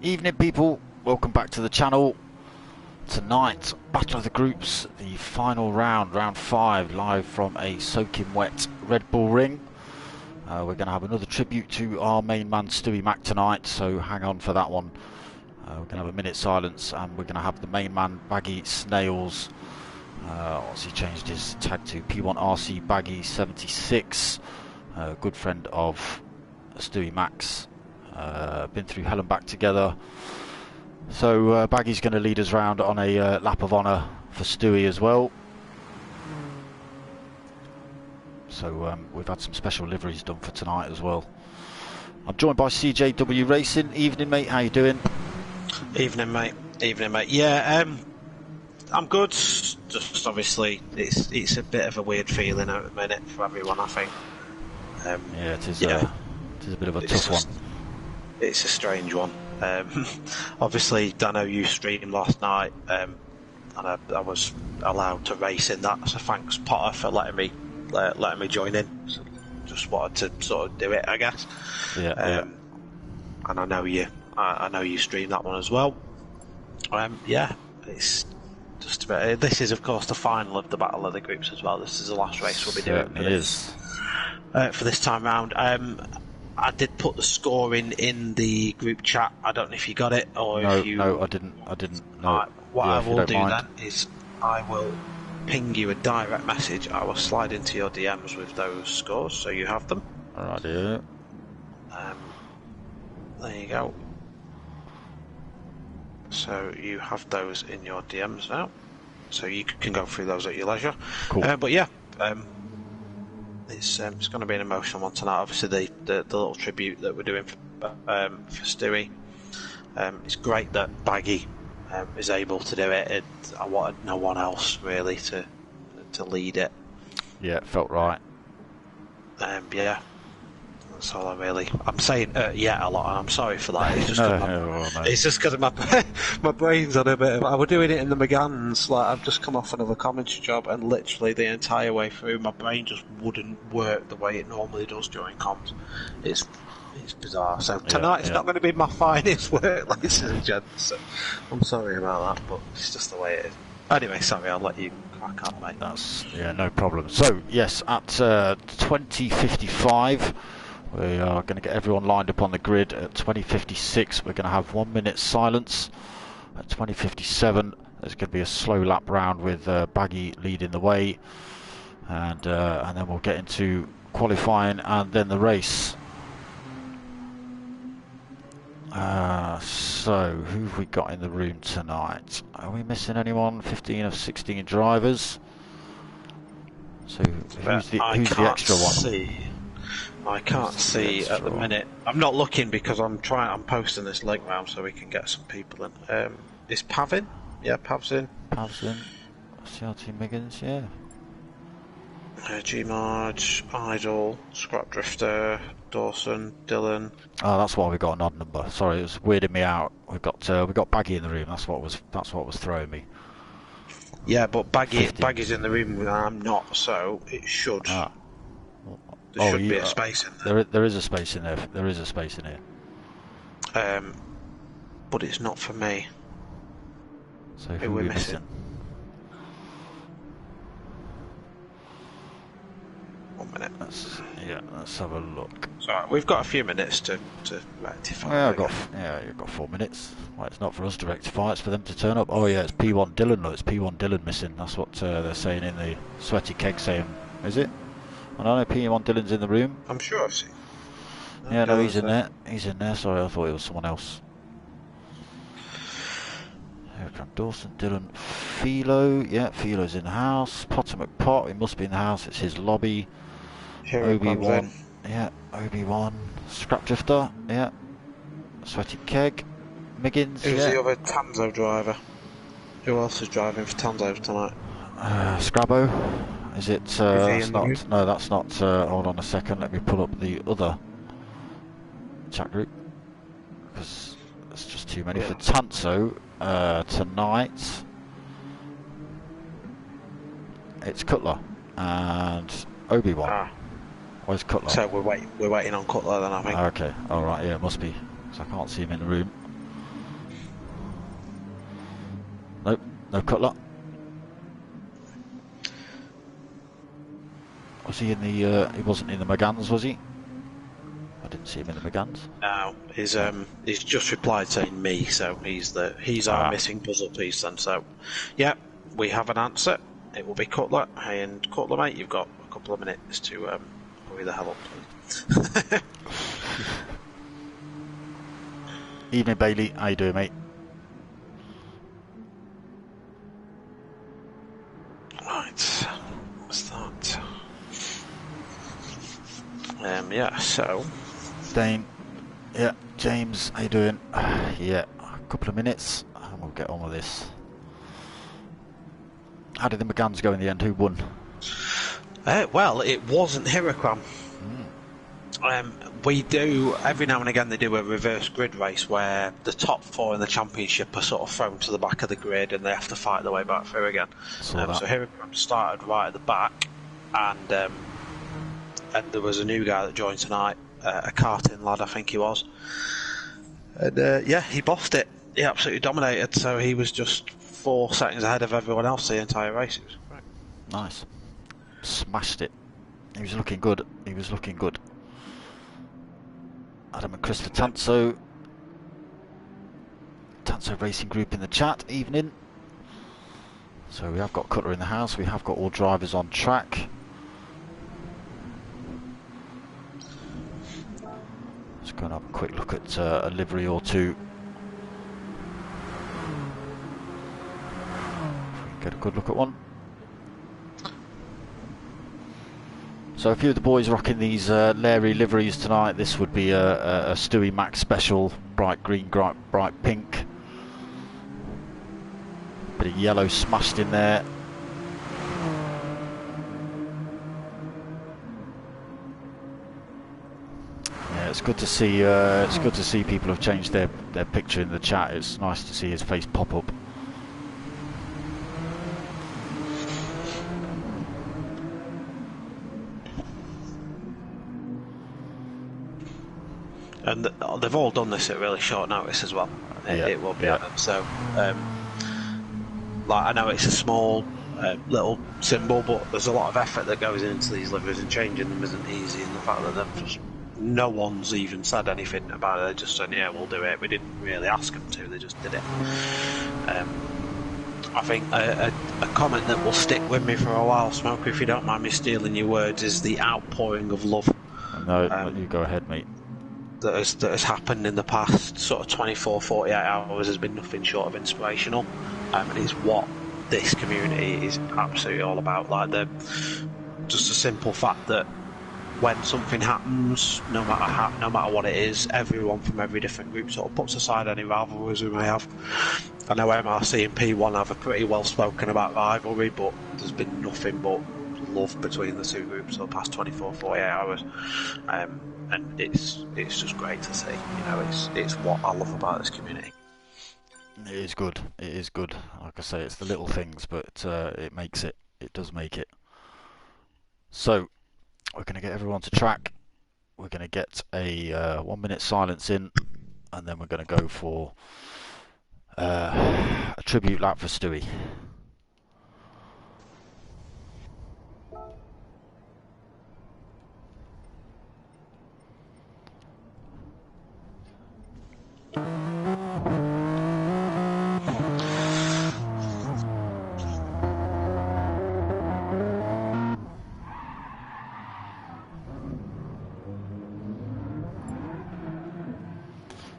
Evening people, welcome back to the channel. Tonight, Battle of the Groups, the final round, round 5, live from a soaking wet Red Bull ring. We're going to have another tribute to our main man Stuey Mac tonight, so hang on for that one. We're going to have a minute's silence, and we're going to have the main man Baggy Snails. What's he changed his tag to? P1RC Baggy 76, good friend of Stuey Mac's. Been through hell and back together. So Baggy's going to lead us round on a lap of honour for Stuey as well. So we've had some special liveries done for tonight as well. I'm joined by CJW Racing. Evening mate, how you doing? Evening mate, evening mate. Yeah, I'm good. Just obviously it's a bit of a weird feeling at the minute for everyone, I think. Yeah, it is a bit of a tough one. It's a strange one. Obviously, I know you streamed last night, and I was allowed to race in that. So thanks, Potter, for letting me join in. So just wanted to sort of do it, I guess. Yeah. And I know you streamed that one as well. Yeah, it's just a bit. This is, of course, the final of the Battle of the Groups as well. This is the last race we'll be doing for this time round. I did put the scoring in the group chat. I don't know if you got it or if you. No, I didn't. No. Right, what I will do mind. then is I will ping you a direct message. I will slide into your DMs with those scores, so you have them. Alright, yeah. There you go. So you have those in your DMs now, so you can go through those at your leisure. Cool. But yeah. It's going to be an emotional one tonight. Obviously, the little tribute that we're doing for Stuey. It's great that Baggy is able to do it. I wanted no one else really to lead it. Yeah, it felt right. Yeah, that's all I'm saying yeah a lot, and I'm sorry for that. It's just it's just because my brain's on a bit of. I was doing it in the McGanns. Like, I've just come off another commentary job, and literally the entire way through, my brain just wouldn't work the way it normally does during comms. It's bizarre. So tonight it's not going to be my finest work, ladies and gents. So I'm sorry about that, but it's just the way it is. Anyway, sorry, I'll let you crack on, mate. That's no problem. So yes, at 20:55. We are going to get everyone lined up on the grid. At 20:56, we're going to have 1 minute silence. At 20:57, there's going to be a slow lap round with Baggy leading the way, and then we'll get into qualifying and then the race. So who have we got in the room tonight? Are we missing anyone? 15 of 16 drivers. So who's the extra one? I can't see at the minute. I'm not looking because I'm posting this link round so we can get some people in. Is Pav in? Yeah, Pav's in. CRT Miggins, yeah. G-Marge, Idol, Scrap Drifter, Dawson, Dylan. Oh, that's why we got an odd number. Sorry, it was weirding me out. We got Baggy in the room. That's what was throwing me. Yeah, but Baggy's in the room and I'm not, so it should. There should be a space in there. There is a space in there. There is a space in here. But it's not for me. So who are we missing? 1 minute. Let's have a look. So we've got a few minutes to rectify. Yeah, you've got 4 minutes. Well, it's not for us to rectify. It's for them to turn up. Oh yeah, it's P1 Dylan. Look, it's P1 Dylan missing. That's what they're saying in the sweaty keg saying. Is it? I don't know, P1 Dylan's in the room. I'm sure I've seen. Yeah, no, he's in there. He's in there. Sorry, I thought it was someone else. Here we come. Dawson, Dylan, Philo. Yeah, Philo's in the house. Potter McPot, he must be in the house. It's his lobby. Obi-Wan. Yeah, Obi-Wan. Scrap Drifter. Yeah. Sweaty Keg. Miggins. Who's the other Tanzo driver? Who else is driving for Tanzo tonight? Scrabbo. Is it? That's not. No, that's not. Hold on a second. Let me pull up the other chat group because it's just too many for Tanzo tonight. It's Cutler and Obi-Wan. Where's Cutler? So we're waiting on Cutler then, I think. Okay. All right. Yeah, it must be. Because I can't see him in the room. Nope, no Cutler. Was he in the, he wasn't in the McGanns, was he? I didn't see him in the McGanns. No, he's just replied saying me, so he's our missing puzzle piece then. So, yeah, we have an answer. It will be Cutler, and Cutler, mate, you've got a couple of minutes to hurry the hell up, please. Evening, Bailey. How you doing, mate? Right, what's that? Yeah, so... Dane. Yeah, James, how you doing? Yeah, a couple of minutes and we'll get on with this. How did the McGanns go in the end? Who won? Well, it wasn't Hiraquam. We do, every now and again they do a reverse grid race where the top 4 in the championship are sort of thrown to the back of the grid and they have to fight their way back through again. So Hiraquam started right at the back, and there was a new guy that joined tonight, a karting lad I think he was. And yeah, he bossed it. He absolutely dominated, so he was just 4 seconds ahead of everyone else the entire race. It was great. Nice. Smashed it. He was looking good. He was looking good. Adam and Chris for Tanso Racing Group in the chat. Evening. So we have got Cutler in the house. We have got all drivers on track. Let's go and have a quick look at a livery or two. Get a good look at one. So a few of the boys rocking these Larry liveries tonight. This would be a Stewie Mac special, bright green, bright pink. Bit of yellow smashed in there. Yeah, it's good to see. It's good to see people have changed their picture in the chat. It's nice to see his face pop up. And they've all done this at really short notice as well. It will be so. Like, I know it's a small little symbol, but there's a lot of effort that goes into these liveries, and changing them isn't easy. And the fact that no one's even said anything about it, they just said, "Yeah, we'll do it." We didn't really ask them to; they just did it. I think a comment that will stick with me for a while, Smoker, if you don't mind me stealing your words, is the outpouring of love. No, you go ahead, mate. That has happened in the past sort of 24, 48 hours has been nothing short of inspirational, and it's what this community is absolutely all about. Like, just a simple fact that when something happens, no matter what it is, everyone from every different group sort of puts aside any rivalries we may have. I know MRC and P1 have a pretty well spoken about rivalry, but there's been nothing but love between the two groups for the past 24, 48 hours. And it's just great to see. You know, it's what I love about this community. It is good. It is good. Like I say, it's the little things, but it makes it. It does make it. So we're going to get everyone to track. We're going to get a 1 minute silence in, and then we're going to go for a tribute lap for Stewie.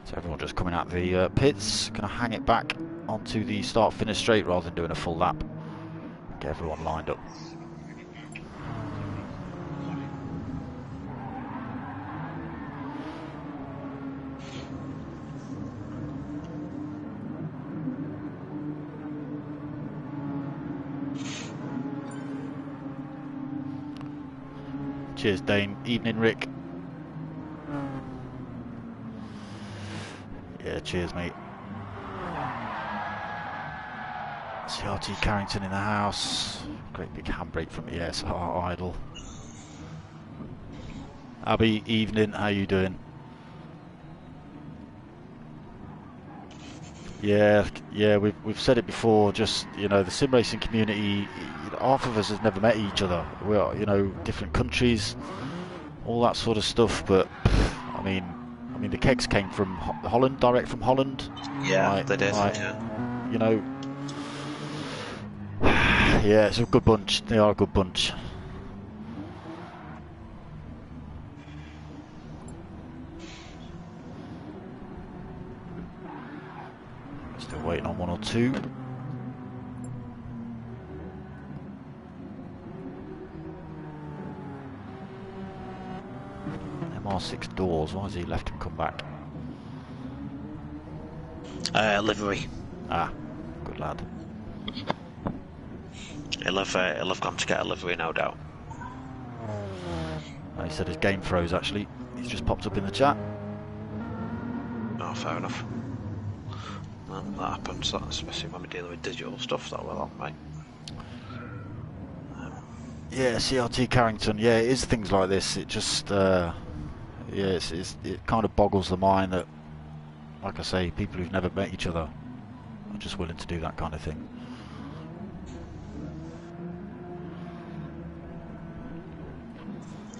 So everyone just coming out of the pits, going to hang it back onto the start-finish straight rather than doing a full lap. Get everyone lined up. Cheers, Dane. Evening, Rick. Yeah, cheers, mate. CRT Carrington in the house. Great big handbrake from ESR Idle. Abby, evening. How you doing? Yeah, yeah, we've said it before. Just the sim racing community, half of us has never met each other. We are, different countries, all that sort of stuff. But I mean, the kegs came from Holland, direct from Holland. Yeah, they did. Yeah. You know, yeah, it's a good bunch. They are a good bunch. Still waiting on 1 or 2. MR6 doors. Why has he left him come back? Livery. Ah, good lad. He'll have gone to get a livery, no doubt. He said his game froze actually. He's just popped up in the chat. Oh, fair enough. Well, that happens, especially when we're dealing with digital stuff that well, mate. Yeah, CRT Carrington. Yeah, it is things like this. It just, yeah, it kind of boggles the mind that, like I say, people who've never met each other are just willing to do that kind of thing.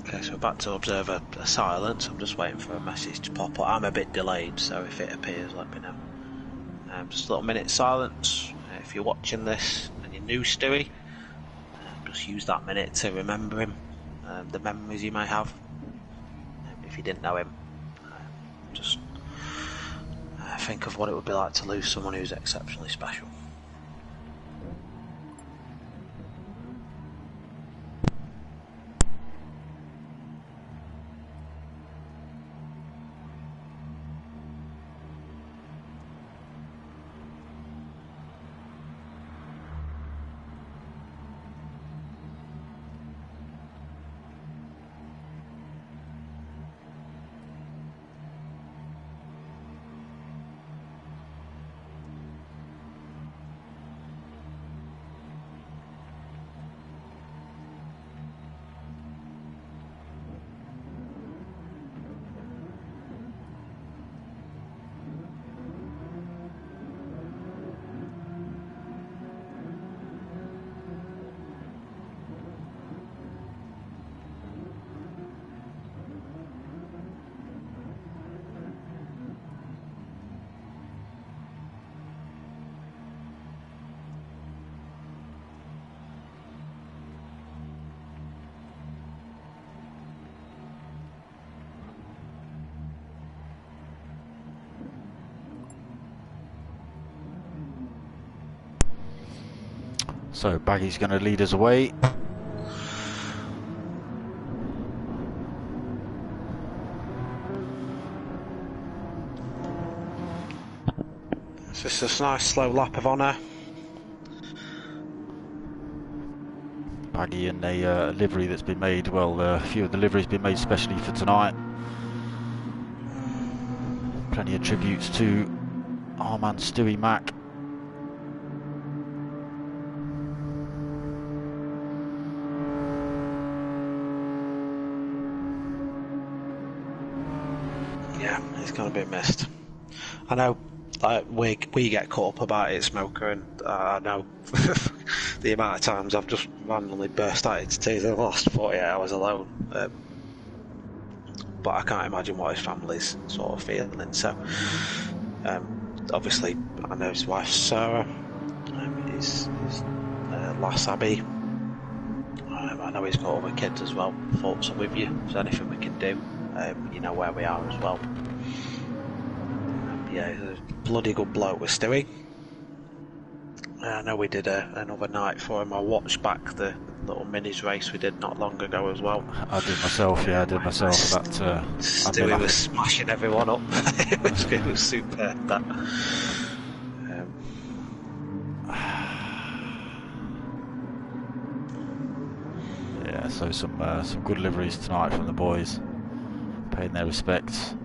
Okay, so we're back to observe a silence. I'm just waiting for a message to pop up. I'm a bit delayed, so if it appears, let me know. Just a little minute silence. If you're watching this and you're new, Stewie, just use that minute to remember him, the memories you may have. If you didn't know him, just think of what it would be like to lose someone who's exceptionally special. So Baggy's going to lead us away. It's just a nice slow lap of honour. Baggy in a livery that's been made, well, a few of the liveries been made specially for tonight. Plenty of tributes to our man Stuey Mac. Yeah, he's going to be missed. I know, like, we get caught up about it, Smoker, and I know the amount of times I've just randomly burst out into tears in the last 48 hours alone. But I can't imagine what his family's sort of feeling. So, obviously, I know his wife Sarah, his lass Abby. I know he's got other kids as well. Thoughts are with you. If there's anything we can do, you know where we are as well. Yeah, he's a bloody good bloke with Stewie. I know we did another night for him. I watched back the little minis race we did not long ago as well. I did myself, yeah, I did myself. Stewie was smashing everyone up. it was superb, that. Yeah, so some good liveries tonight from the boys, paying their respects.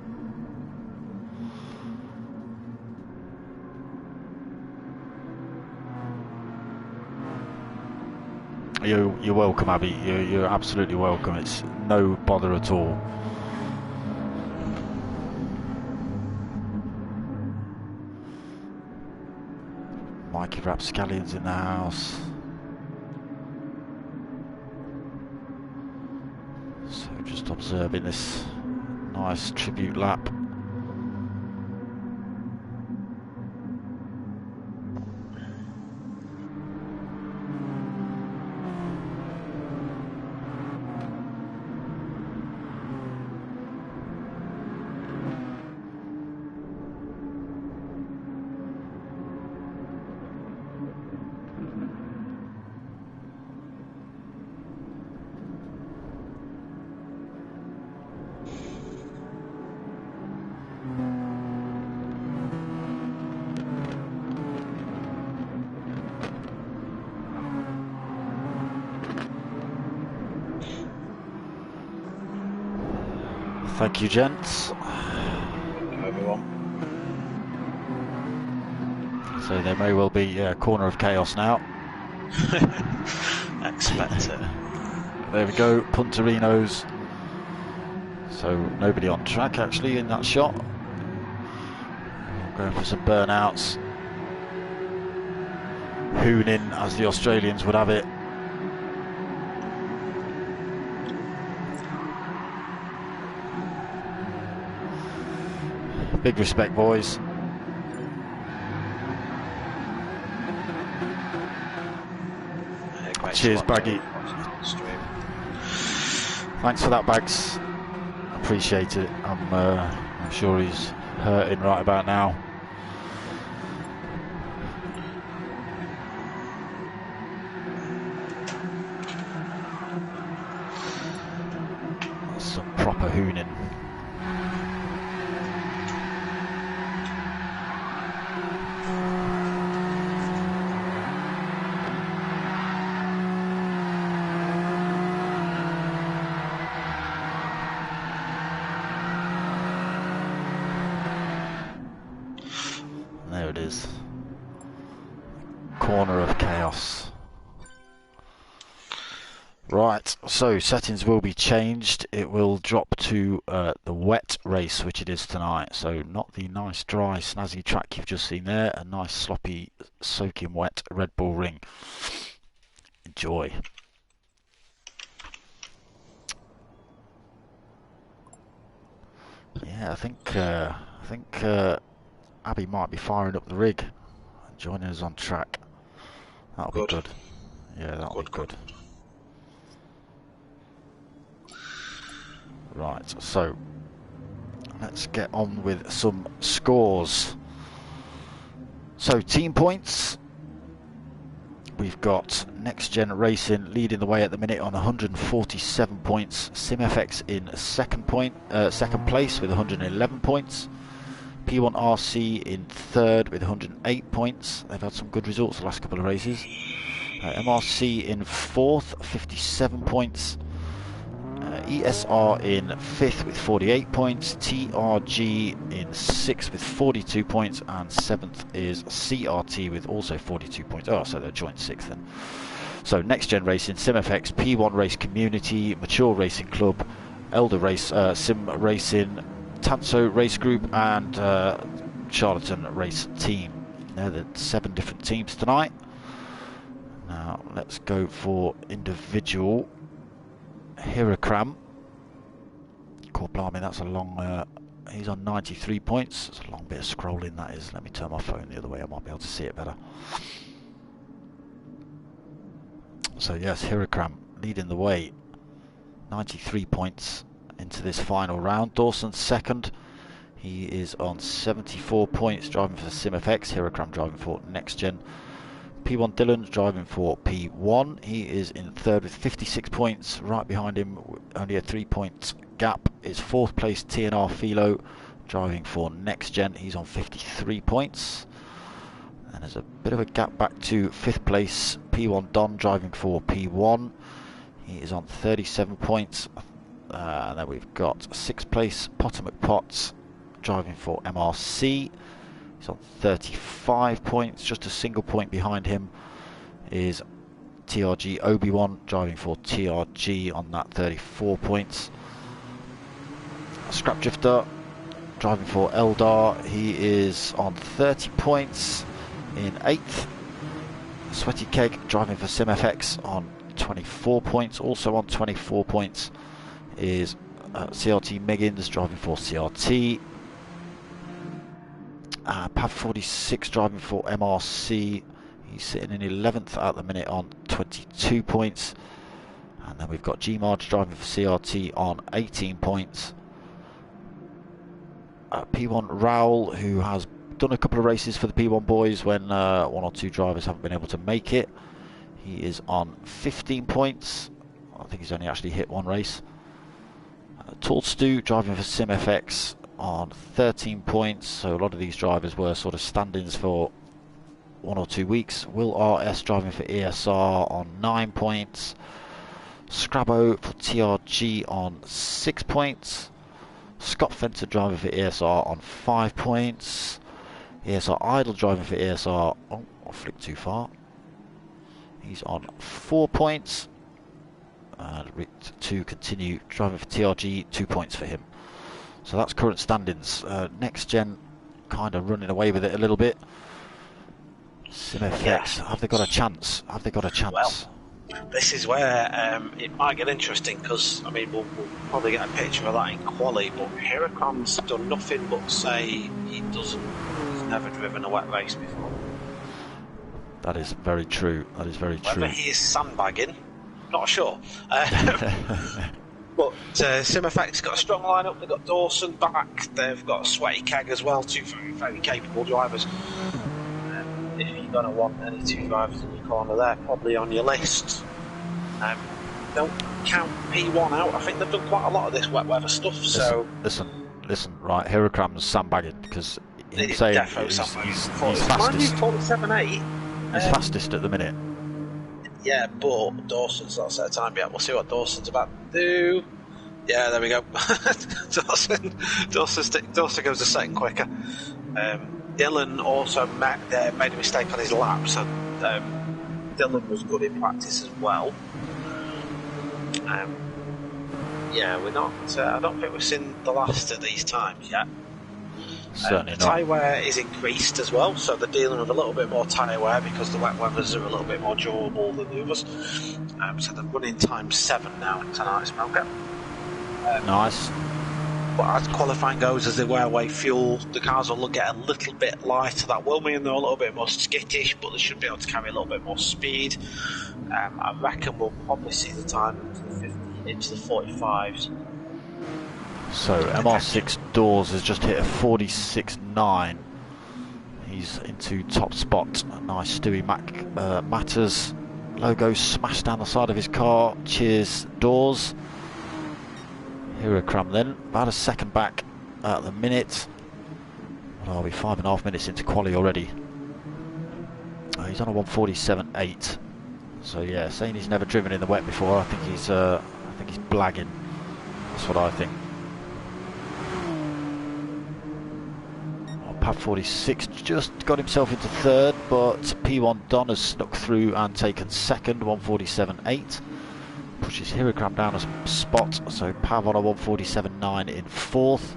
You're welcome, Abby. You're absolutely welcome. It's no bother at all. Mikey Rapscallion's in the house. So just observing this nice tribute lap. Thank you, gents. Everyone. So there may well be a corner of chaos now. Expect it. There we go, Punterinos. So nobody on track actually in that shot. Going for some burnouts. Hooning, as the Australians would have it. Big respect, boys. Cheers, Baggy. Thanks for that, Bags. Appreciate it. I'm sure he's hurting right about now. That's some proper hooning. There it is. Corner of chaos. Right, so settings will be changed. It will drop to the wet race, which it is tonight. So not the nice, dry, snazzy track you've just seen there. A nice, sloppy, soaking wet Red Bull Ring. Enjoy. Yeah, I think Abby might be firing up the rig, joining us on track. That'll be good. Yeah, that'll be good. Right, so let's get on with some scores. So team points. We've got Next Gen Racing leading the way at the minute on 147 points. SimFX in second place with 111 points. P1RC in third with 108 points. They've had some good results the last couple of races. MRC in fourth, 57 points. ESR in fifth with 48 points. TRG in sixth with 42 points. And seventh is CRT with also 42 points. Oh, so they're joint sixth then. So Next Gen Racing, SimFX, P1 Race Community, Mature Racing Club, Elder Race, Sim Racing, Tanso Race Group and Charlatan Race Team. They're the 7 different teams tonight. Now let's go for individual. Hirakram. God blimey, that's a long... he's on 93 points. It's a long bit of scrolling that is. Let me turn my phone the other way, I might be able to see it better. So yes, Hirakram leading the way. 93 points into this final round. Dawson second. He is on 74 points, driving for SimFX. Hirakram driving for Next Gen. P1 Dylan driving for P1. He is in third with 56 points. Right behind him, only a 3-point gap, is fourth place TNR Philo driving for Next Gen. He's on 53 points. And there's a bit of a gap back to fifth place P1 Don driving for P1. He is on 37 points. And then we've got sixth place Potter McPotts driving for MRC. He's on 35 points. Just a single point behind him is TRG Obi-Wan driving for TRG on that 34 points. Scrap Drifter driving for Eldar. He is on 30 points in 8th. Sweaty Keg driving for SimFX on 24 points. Also on 24 points is CRT Miggins driving for CRT. Pav 46 driving for MRC. He's sitting in 11th at the minute on 22 points. And then we've got G-Marge driving for CRT on 18 points. P1 Raoul, who has done a couple of races for the P1 boys when one or two drivers haven't been able to make it. He is on 15 points. I think he's only actually hit one race. Tall Stu driving for SimFX on 13 points. So a lot of these drivers were sort of stand-ins for 1 or 2 weeks. Will RS driving for ESR on 9 points. Scrabbo for TRG on 6 points. Scott Fenter driving for ESR on 5 points. ESR Idle driving for ESR. Oh, I flicked too far. He's on 4 points. And Rick to continue driving for TRG, 2 points for him. So that's current standings. Next Gen kind of running away with it a little bit. SimFX, have they got a chance? Have they got a chance? Well, this is where it might get interesting, because I mean we'll probably get a picture of that in quali, but Hiracon's done nothing but say he's never driven a wet race before. That is very true. That is very true. Whether he is sandbagging, not sure. But SimFX got a strong lineup. They've got Dawson back. They've got Sweaty Keg as well. Two very, very capable drivers. If you're going to want any two drivers in your corner, they're probably on your list. Don't count P1 out. I think they've done quite a lot of this wet weather stuff. Listen. Right, Hirocram's sandbagging because he's fastest. He's fastest at the minute. Yeah, but Dawson's not set a time yet. We'll see what Dawson's about to do. Yeah, there we go. Dawson goes a second quicker. Dylan also made a mistake on his lap, so Dylan was good in practice as well. Yeah, we're not. I don't think we've seen the last of these times yet. Certainly not. Tyre wear is increased as well, so they're dealing with a little bit more tyre wear because the wet weathers are a little bit more durable than the others. So they're running times 7 now tonight, Smoker. Nice. But as qualifying goes, as they wear away fuel, the cars will get a little bit lighter. That will mean they're a little bit more skittish, but they should be able to carry a little bit more speed. I reckon we'll probably see the time into the 45s. So MR6 Doors has just hit a 46.9. He's into top spot. A nice Stewie Matters logo smashed down the side of his car. Cheers, Doors. Hirocram then, about a second back at the minute. What are we, 5.5 minutes into quali already. He's on a 147.8. So yeah, saying he's never driven in the wet before, I think he's blagging. That's what I think. Pav 46 just got himself into third, but P1 Don has snuck through and taken second, 147.8. Pushes Hirocram down a spot, so Pav on a 147.9 in fourth.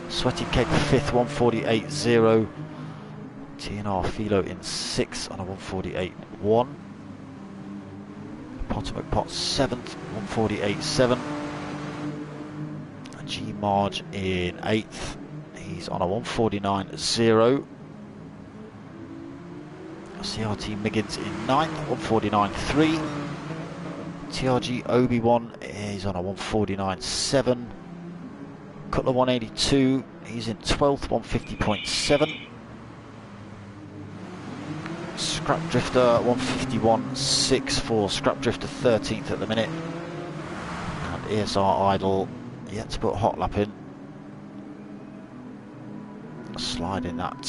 Sweaty Keg fifth, 148.0. TNR Philo in sixth on a 148.1. Potomac Pot seventh, 148.7. G-Marge in eighth. He's on a 149.0. CRT Miggins in 9th, 149.3. TRG Obi-Wan is on a 149.7. Cutler 182, he's in 12th, 150.7. Scrap Drifter 151.6 for Scrap Drifter 13th at the minute. And ESR Idle yet to put hot lap in. Sliding that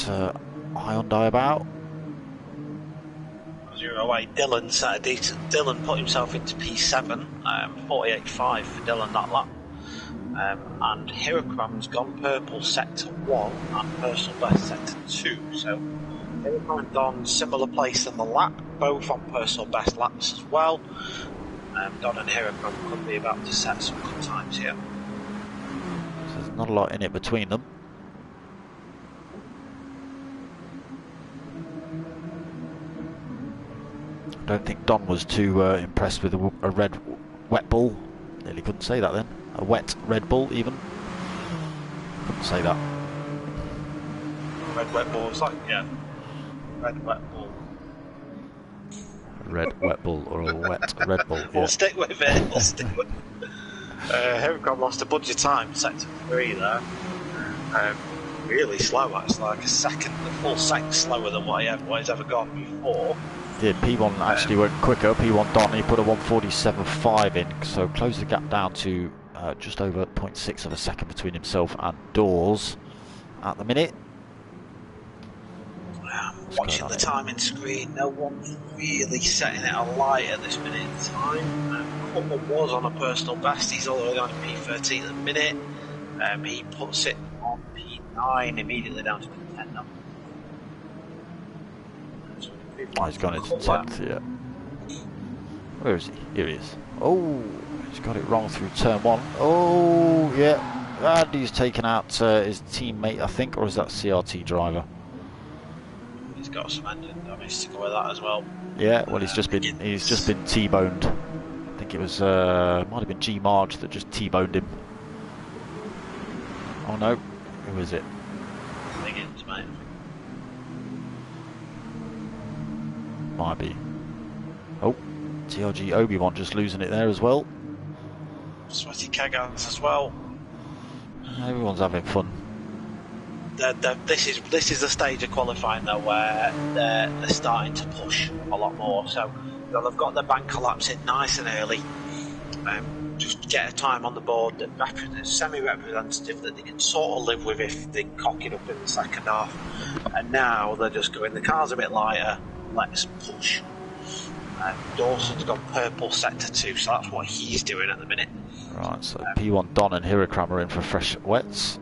Hyundai about. As you're away, Dylan put himself into P7, 48.5 for Dylan that lap. And Hirocram's gone purple sector 1 and personal best sector 2. So Hirocram and Don similar place in the lap, both on personal best laps as well. Don and Hirocram could be about to set some good times here. So there's not a lot in it between them. don't think Don was too impressed with a red wet bull. Nearly couldn't say that then. A wet Red Bull even. Couldn't say that. Red wet bull, it's like, yeah. Red wet bull. Red wet bull or a wet Red Bull. Yeah. We'll stick with it. We'll stick with it. Heracom lost a bunch of time, sector 3 there. Really slow, actually, like a full second slower than what he's ever gone before. Yeah, P1 actually went quicker. P1 Don, he put a 1:47.5 in, so closed the gap down to just over 0.6 of a second between himself and Dawes at the minute. Watching the timing screen, no one's really setting it alight at this minute in time. Cutler was on a personal best, he's all the way down to P13 at the minute. He puts it on P9 immediately down to P10 now. Oh, he's gone into 10th, yeah. Where is he? Here he is. Oh, he's got it wrong through turn 1. Oh, yeah. And he's taken out his teammate, I think, or is that CRT driver? He's got some engine damage to go with that as well. Yeah, well, he's just been T-boned. I think it was might have been G Marge that just T-boned him. Oh no, who is it? Higgins, mate. Might be. Oh, TRG Obi-Wan just losing it there as well. Sweaty Kegans as well. Everyone's having fun. This is the stage of qualifying though where they're starting to push a lot more. So they've got the bank collapsing nice and early. Just get a time on the board that's semi-representative that they can sort of live with if they cock it up in the second half. And now they're just going, the car's a bit lighter, let's push. Dawson's gone purple sector 2, so that's what he's doing at the minute. Right, so P1 Don and Hirakram are in for fresh wets.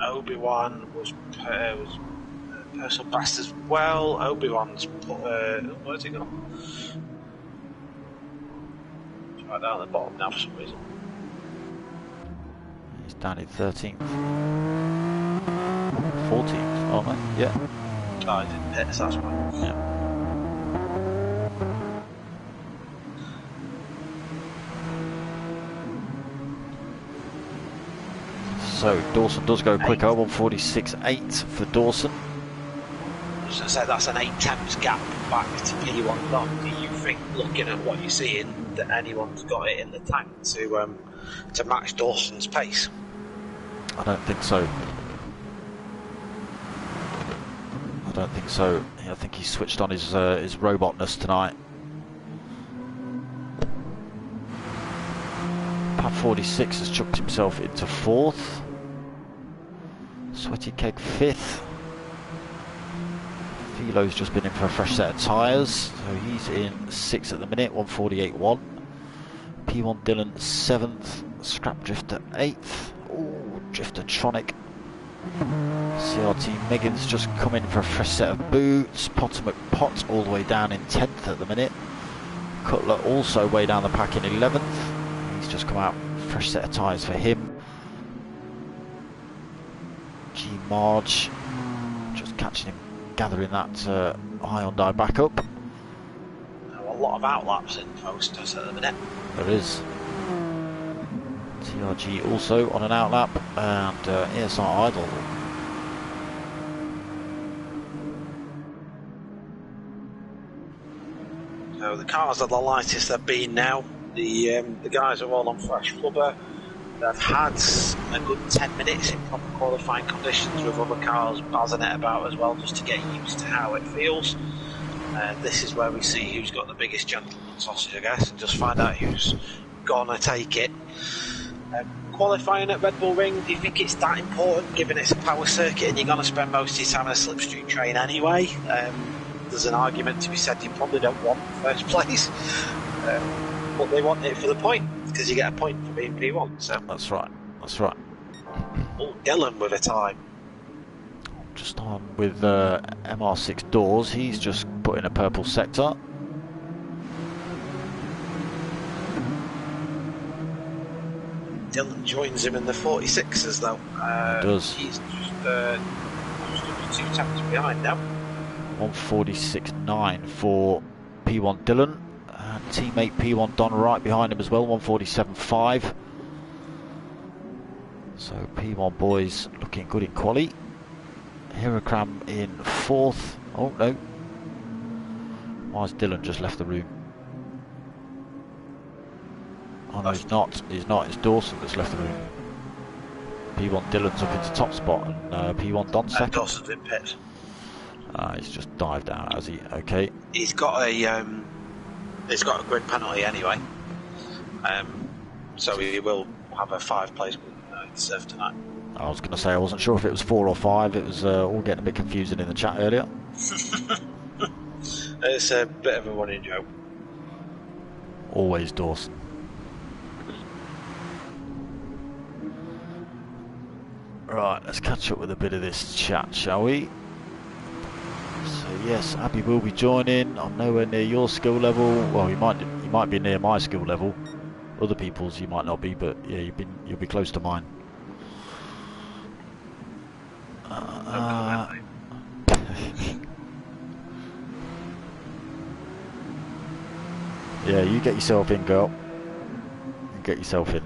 Obi-Wan was personal best as well. Obi-Wan's put where's he gone? It's right down at the bottom now for some reason. He's down in 13th. 14th, oh man, yeah. Oh, he didn't hit us, that's right. Yeah. So Dawson does go quicker, 1:46.8 for Dawson. I was going to say that's an 8 tenths gap back to P1 Don. Do you think, looking at what you're seeing, that anyone's got it in the tank to match Dawson's pace? I don't think so. I don't think so. I think he switched on his robotness tonight. Pad 46 has chucked himself into 4th. Sweaty Keg 5th. Philo's just been in for a fresh set of tyres, so he's in 6th at the minute, 1:48.1. P1 Dylan 7th, Scrap Drifter 8th. Oh, Driftertronic. CRT Megan's just come in for a fresh set of boots. Potter McPot all the way down in 10th at the minute. Cutler also way down the pack in 11th. He's just come out, fresh set of tyres for him. G Marge just catching him, gathering that Hyundai back up. A lot of outlaps in posters at the minute. There is. TRG also on an outlap, and ESR idle. So the cars are the lightest they've been now. The guys are all on fresh flubber. They've had a good 10 minutes in proper qualifying conditions with other cars buzzing it about as well, just to get used to how it feels. This is where we see who's got the biggest gentleman sausage, I guess, and just find out who's gonna take it. Qualifying at Red Bull Ring, do you think it's that important, given it's a power circuit and you're going to spend most of your time in a slipstream train anyway? There's an argument to be said you probably don't want first place, but they want it for the point, because you get a point for being P1. So that's right, that's right. Oh, Dylan with a time. Just on with MR6 Doors, he's just put in a purple sector. Dylan joins him in the 46s though. He does. He's just 2 tenths behind now. 146.9 for P1 Dylan, and teammate P1 Don right behind him as well, 147.5. So P1 boys looking good in quali. Hirakram in 4th. Oh no, why's Dylan just left the room? Oh no, he's not. He's Dawson that's left the room. P1 Dylan's up into top spot, and P1 Don second. Dawson's in pit. He's just dived out, has he? Okay. He's got a grid penalty anyway, so he will have a 5 place serve tonight. I was going to say I wasn't sure if it was 4 or 5. It was all getting a bit confusing in the chat earlier. It's a bit of a running joke. Always Dawson. Right, let's catch up with a bit of this chat, shall we? So yes, Abby will be joining. I'm nowhere near your skill level. Well, you might be near my skill level. Other people's you might not be, but yeah, you'll be close to mine. Yeah, you get yourself in, girl. Get yourself in.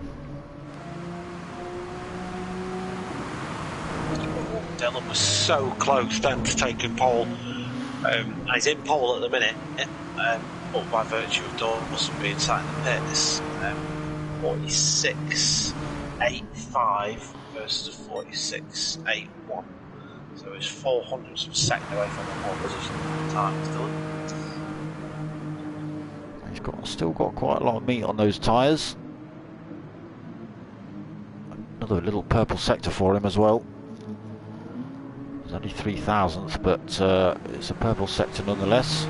Dylan was so close then to taking pole. He's in pole at the minute, but by virtue of Dawson being sat in the pits, 46.85 versus 46.81. So it's 400ths of a second away from the pole position at the time, Dylan. He's still got quite a lot of meat on those tyres. Another little purple sector for him as well. It's only 3,000th, but it's a purple sector nonetheless.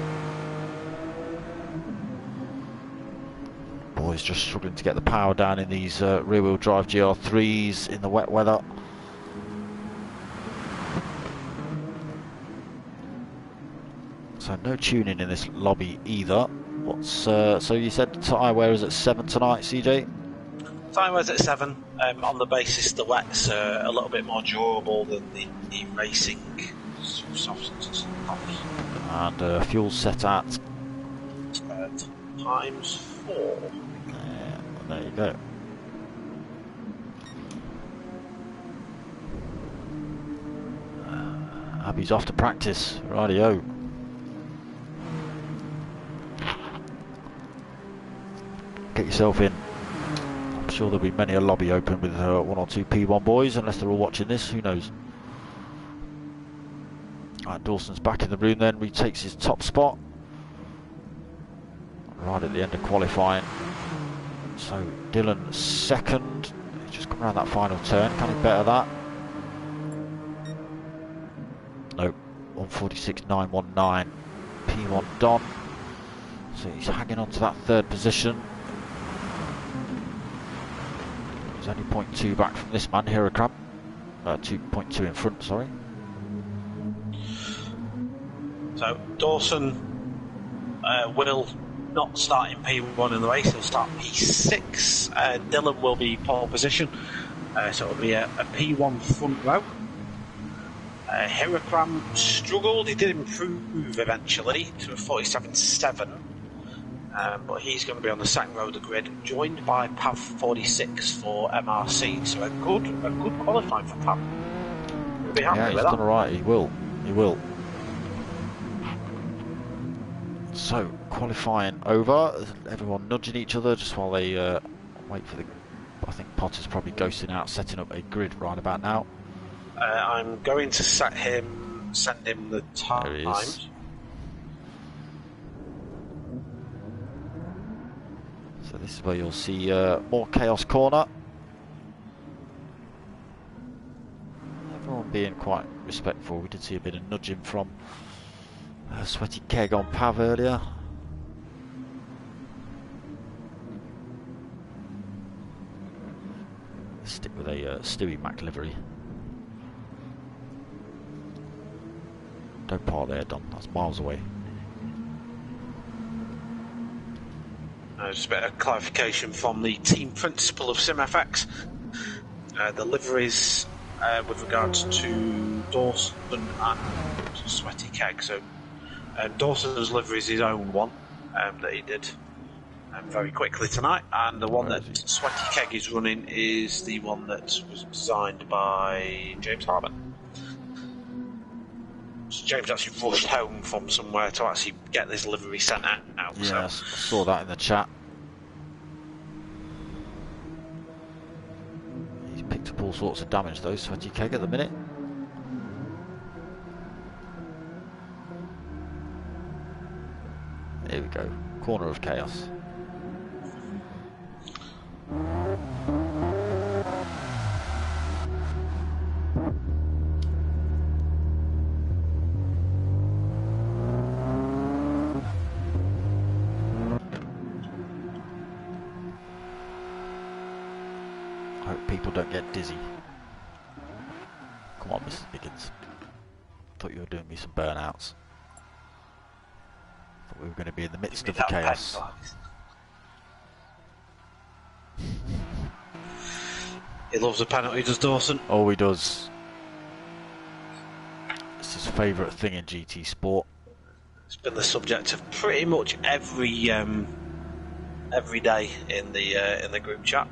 Boys just struggling to get the power down in these rear-wheel drive GR3s in the wet weather. So no tuning in this lobby either. What's so you said tyre wear is at 7 tonight, CJ? Tyre wear's at 7, on the basis the wet's a little bit more durable than the racing softs and tops. And fuel set at times 4. Yeah, there you go. Abby's off to practice. Rightio. Get yourself in. I'm sure there'll be many a lobby open with 1 or 2 P1 boys, unless they're all watching this. Who knows? Right, Dawson's back in the room then, retakes his top spot. Right at the end of qualifying. So Dylan second. He's just come around that final turn. Can he better that? Nope. 146.919. P1 Don. So he's hanging on to that 3rd position. He's only 0.2 back from this man, Hirakram. 2.2 in front, sorry. So Dawson will not start in P1 in the race, he'll start P6. Dylan will be pole position, so it'll be a P1 front row. Hirakram struggled, he did improve eventually to a 47.7, but he's going to be on the second row of the grid, joined by Pav 46 for MRC, so a good qualifying for Pav. We'll be happy with that. He's done alright, he will. So, qualifying over, everyone nudging each other just while they wait for the... I think Potter's probably ghosting out, setting up a grid right about now. I'm going to send him the times. So this is where you'll see more Chaos Corner. Everyone being quite respectful. We did see a bit of nudging from Sweaty Keg on Pav earlier. Stick with a Stewie Mac livery. Don't park there, Don. That's miles away. Just a bit of clarification from the team principal of SimFX. The liveries with regards to Dawson and Sweaty Keg. So Dawson's livery is his own one that he did very quickly tonight, and the one that Sweaty Keg is running is the one that was designed by James Harmon. So James actually rushed home from somewhere to actually get this livery sent out. Yeah, so. I saw that in the chat. He's picked up all sorts of damage though, Sweaty Keg at the minute. Here we go, corner of chaos. I hope people don't get dizzy. Come on, Mrs. Biggins. Thought you were doing me some burnouts. Thought we were going to be in the midst of the chaos. He loves a penalty, does Dawson? Oh, he does. It's his favourite thing in GT Sport. It's been the subject of pretty much every day in the group chat.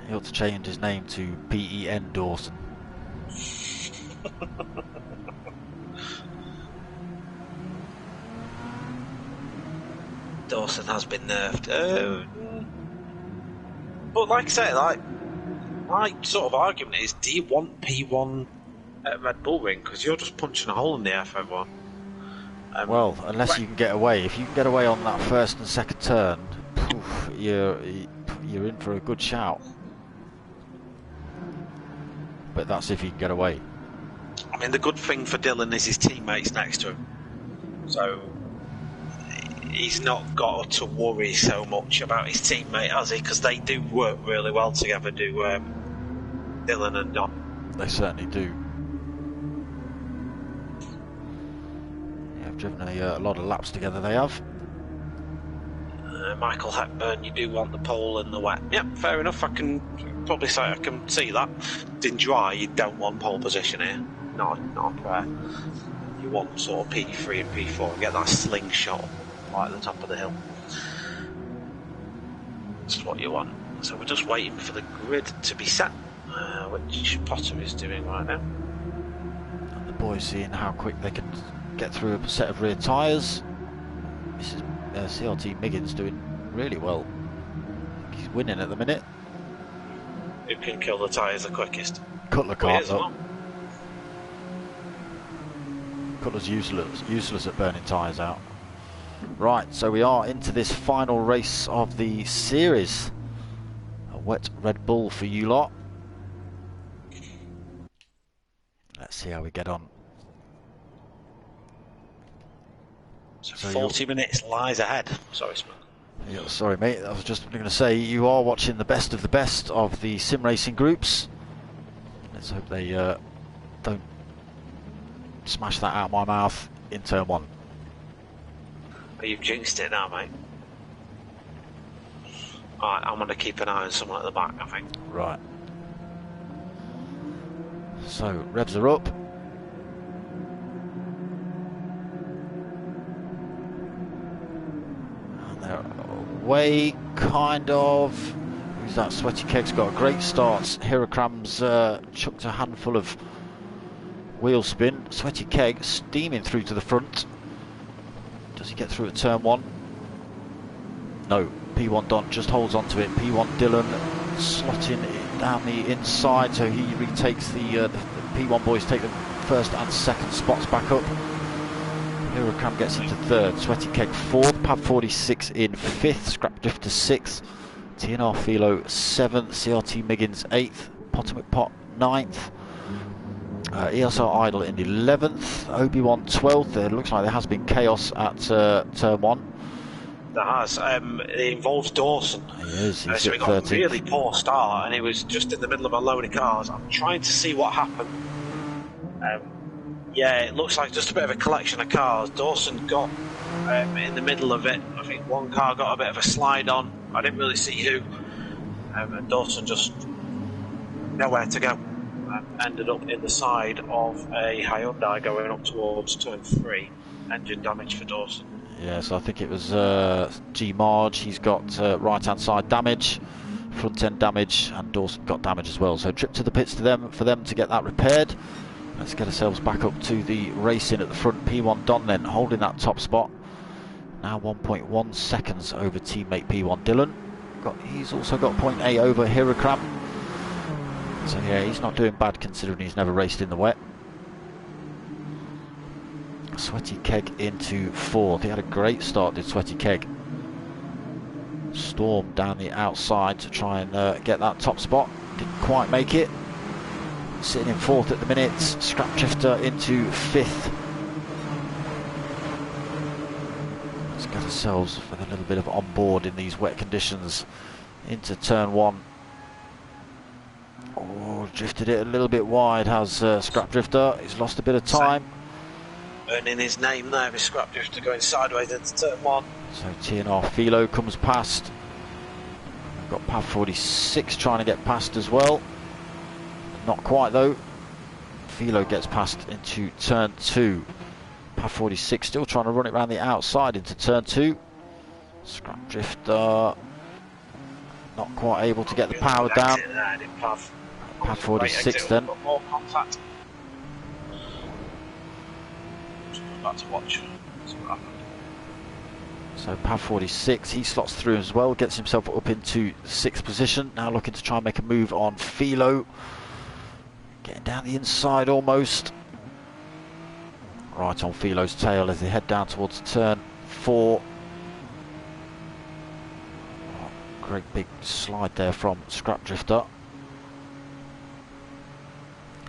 He ought to change his name to PEN Dawson. Dawson has been nerfed. But like I say, like, my sort of argument is, do you want P1 at Red Bull Ring? Because you're just punching a hole in the air for everyone. Well, unless you can get away. If you can get away on that first and second turn, poof, you're in for a good shout. But that's if you can get away. I mean, the good thing for Dylan is his teammates next to him. So he's not got to worry so much about his teammate, has he? Because they do work really well together, do Dylan and Don. They certainly do. Yeah, I've driven a lot of laps together, they have. Michael Hepburn, you do want the pole in the wet. Yep, fair enough. I can probably say I can see that. In dry, you don't want pole position here. Not where you want sort of P3 and P4 and get that slingshot right at the top of the hill. That's what you want. So we're just waiting for the grid to be set, which Potter is doing right now. And the boys seeing how quick they can get through a set of rear tyres. This is CRT Miggins doing really well. He's winning at the minute. Who can kill the tyres the quickest? Cutler can't though. Cutler's useless at burning tyres out. Right, so we are into this final race of the series. A wet Red Bull for you lot. Let's see how we get on. So 40 minutes lies ahead. Sorry, Smith. Yeah, sorry, mate. I was just going to say, you are watching the best of the sim racing groups. Let's hope they don't smash that out of my mouth in turn one. But you've jinxed it now, mate. Alright, I'm going to keep an eye on someone at the back, I think. Right. So, revs are up. And they're away, kind of. Who's that? Sweaty Keg's got a great start. Hirokram's chucked a handful of wheel spin. Sweaty Keg steaming through to the front. Does he get through at turn one? No. P1 Don just holds on to it. P1 Dylan slotting it down the inside, so he retakes the P1 boys take the first and second spots back up. Hirokram gets into third. Sweaty Keg fourth. Pab 46 in fifth. Scrap Drifter sixth. TNR Philo seventh. CRT Miggins eighth. Potomac Pot ninth. ESR Idle in 11th, Obi-Wan 12th. It looks like there has been chaos at turn one. There has. It involves Dawson. He is. He's so he got 13th. a really poor start and he was just in the middle of a load of cars. I'm trying to see what happened. Yeah, it looks like just a bit of a collection of cars. Dawson got in the middle of it. I think one car got a bit of a slide on. I didn't really see who. And Dawson just nowhere to go. ended up in the side of a Hyundai going up towards turn 3. Engine damage for Dawson. Yeah, so I think it was G Marge. He's got right hand side damage, front end damage, and Dawson got damage as well. So trip to the pits for them to get that repaired. Let's get ourselves back up to the racing at the front. P1 Don then holding that top spot. Now 1.1 seconds over teammate P1 Dylan. He's also got 0.8 over Hirakram. So yeah, he's not doing bad considering he's never raced in the wet. Sweaty Keg into 4th. He had a great start, did Sweaty Keg. Storm down the outside to try and get that top spot. Didn't quite make it. Sitting in 4th at the minute. Scrap Drifter into 5th. Let's get ourselves with a little bit of on board in these wet conditions into turn 1. Oh, drifted it a little bit wide, has Scrap Drifter. He's lost a bit of time. Earning his name there with Scrap Drifter going sideways into turn 1. So TNR Philo comes past. We've got Pav 46 trying to get past as well. Not quite though. Philo gets past into turn 2. Pav 46 still trying to run it around the outside into turn 2. Scrap Drifter not quite able to get the power down. Pav 46 then. More contact. Back to watch. So Pav 46, he slots through as well, gets himself up into 6th position. Now looking to try and make a move on Philo. Getting down the inside almost. Right on Philo's tail as they head down towards turn 4. Oh, great big slide there from Scrap Drifter.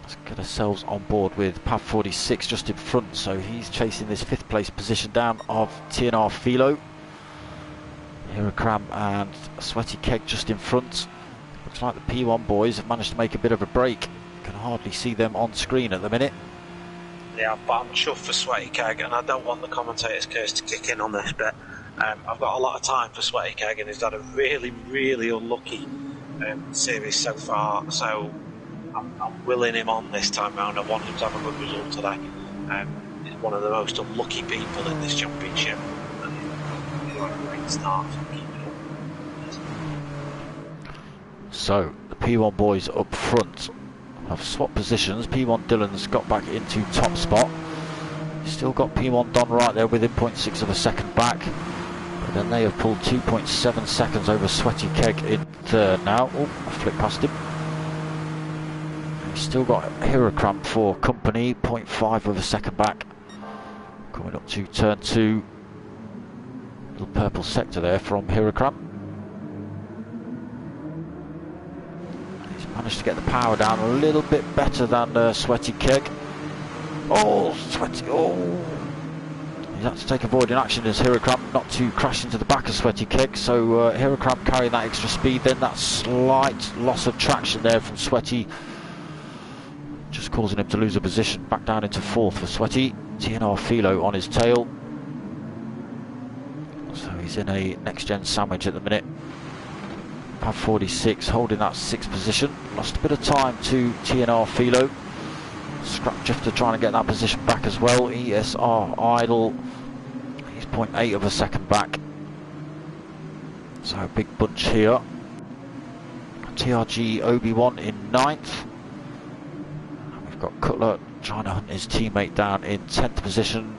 Let's get ourselves on board with Pav 46 just in front, so he's chasing this 5th place position down of TNR Philo. Hirakram and Sweaty Keg just in front. Looks like the P1 boys have managed to make a bit of a break. Can hardly see them on screen at the minute. Yeah, but I'm chuffed for Sweaty Keg, and I don't want the commentator's curse to kick in on this bit. I've got a lot of time for Sweaty Keg, and he's had a really, really unlucky series so far, so I'm willing him on this time round. I want him to have a good result today. He's one of the most unlucky people in this championship, and he's had a great start. So the P1 boys up front have swapped positions. P1 Dylan's got back into top spot. Still got P1 Don right there within 0.6 of a second back. But then they have pulled 2.7 seconds over Sweaty Keg in 3rd now. Oh, I flicked past him. He's still got Hirakram for company, 0.5 of a second back. Coming up to turn 2. Little purple sector there from Hirakram. Managed to get the power down a little bit better than Sweaty Keg. Oh, Sweaty, oh. He's had to take avoiding action as Hirakram not to crash into the back of Sweaty Keg. So Hirakram carrying that extra speed, then that slight loss of traction there from Sweaty, just causing him to lose a position. Back down into 4th for Sweaty. TNR Philo on his tail. So he's in a next-gen sandwich at the minute. Pav 46 holding that 6th position. Lost a bit of time to TNR Philo. Scrap Drifter trying to get that position back as well. ESR idle. He's 0.8 of a second back. So a big bunch here. TRG Obi-Wan in 9th. And we've got Cutler trying to hunt his teammate down in 10th position.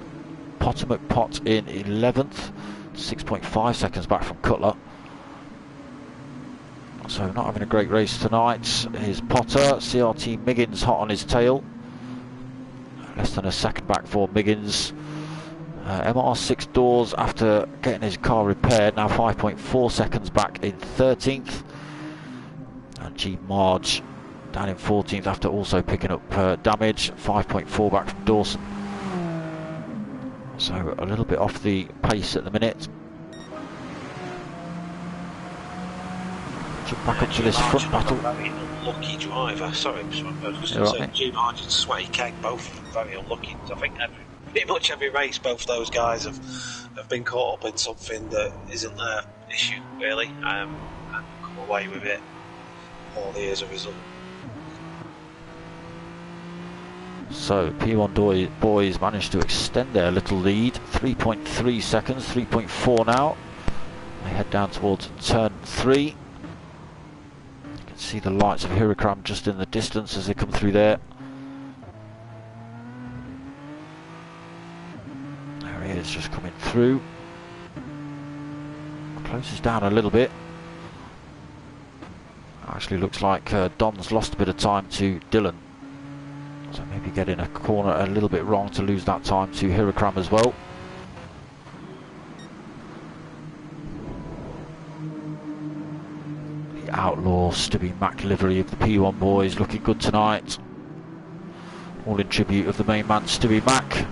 Potter McPot in 11th. 6.5 seconds back from Cutler. So not having a great race tonight. Here's Potter. CRT Miggins hot on his tail. Less than a second back for Miggins. MR6 doors after getting his car repaired. Now 5.4 seconds back in 13th. And G Marge down in 14th after also picking up damage. 5.4 back from Dawson. So a little bit off the pace at the minute. Back up to this front battle. Very unlucky driver. Sorry, I was just going to say G Marge and Sweaty Keg both very unlucky. I think pretty much every race both those guys have been caught up in something that isn't their issue really, and come away with it poorly as a result. So P1 boys managed to extend their little lead, 3.3 seconds, 3.4 now. They head down towards turn 3. You can see the lights of Hurricane just in the distance as they come through there. There he is, just coming through. Closes down a little bit. Actually looks like Don's lost a bit of time to Dylan. So maybe getting a corner a little bit wrong to lose that time to Hurricane as well. The outlaw Stuey Mac livery of the P1 boys looking good tonight. All in tribute of the main man Stuey Mac.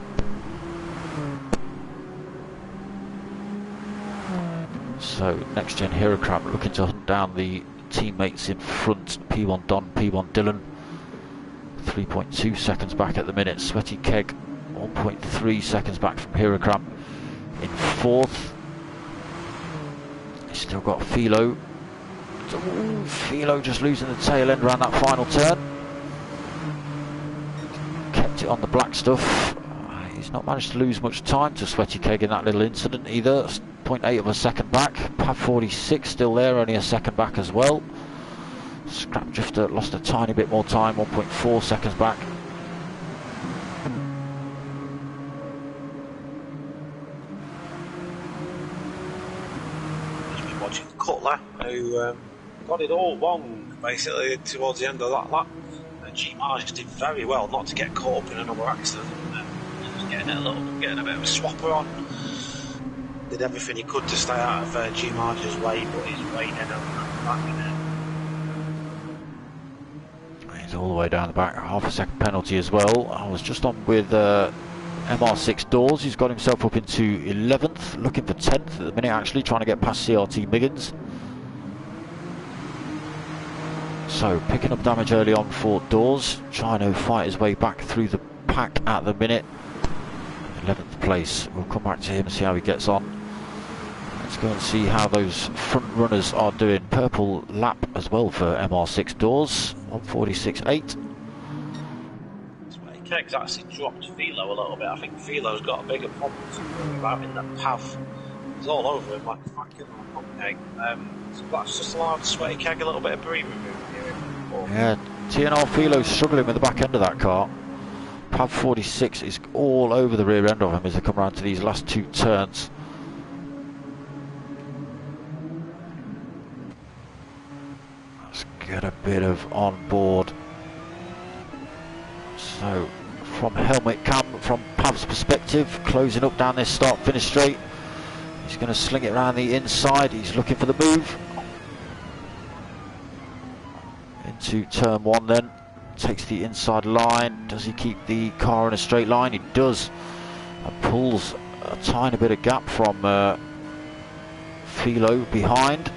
So next gen Hurricane looking to hunt down the teammates in front. P1 Don, P1 Dylan. 3.2 seconds back at the minute. Sweaty Keg 1.3 seconds back from Hurricane in 4th. He's still got Philo. Philo just losing the tail end around that final turn. Kept it on the black stuff. He's not managed to lose much time to Sweaty Keg in that little incident either. 0.8 of a second back. Pav 46 still there, only a second back as well. Scrap Drifter lost a tiny bit more time, 1.4 seconds back. Just been watching Cutler, who got it all wrong basically towards the end of that lap. G-Marge did very well not to get caught up in another accident. He was getting a bit of a swapper on. Did everything he could to stay out of G-Marge's way, but he's way dead on that back. He's all the way down the back, half a second penalty as well. I was just on with MR6 Doors. He's got himself up into 11th, looking for 10th at the minute actually, trying to get past CRT Miggins. So picking up damage early on for Doors, trying to fight his way back through the pack at the minute. 11th place, we'll come back to him and see how he gets on. Let's go and see how those front runners are doing. Purple lap as well for MR6 Doors, 146.8. Keg's actually dropped Philo a little bit. I think Philo's got a bigger problem about in the path. He's all over him like a fat kid on a pump keg. So that's just allowed Sweaty Keg a little bit of breathing room here. Yeah, TNR Philo's struggling with the back end of that car. Pav 46 is all over the rear end of him as they come around to these last 2 turns. Let's get a bit of on board. So from helmet cam, from Pav's perspective, closing up down this start finish straight. He's going to sling it around the inside. He's looking for the move into turn 1 then. Takes the inside line. Does he keep the car in a straight line? He does. And pulls a tiny bit of gap from Philo behind.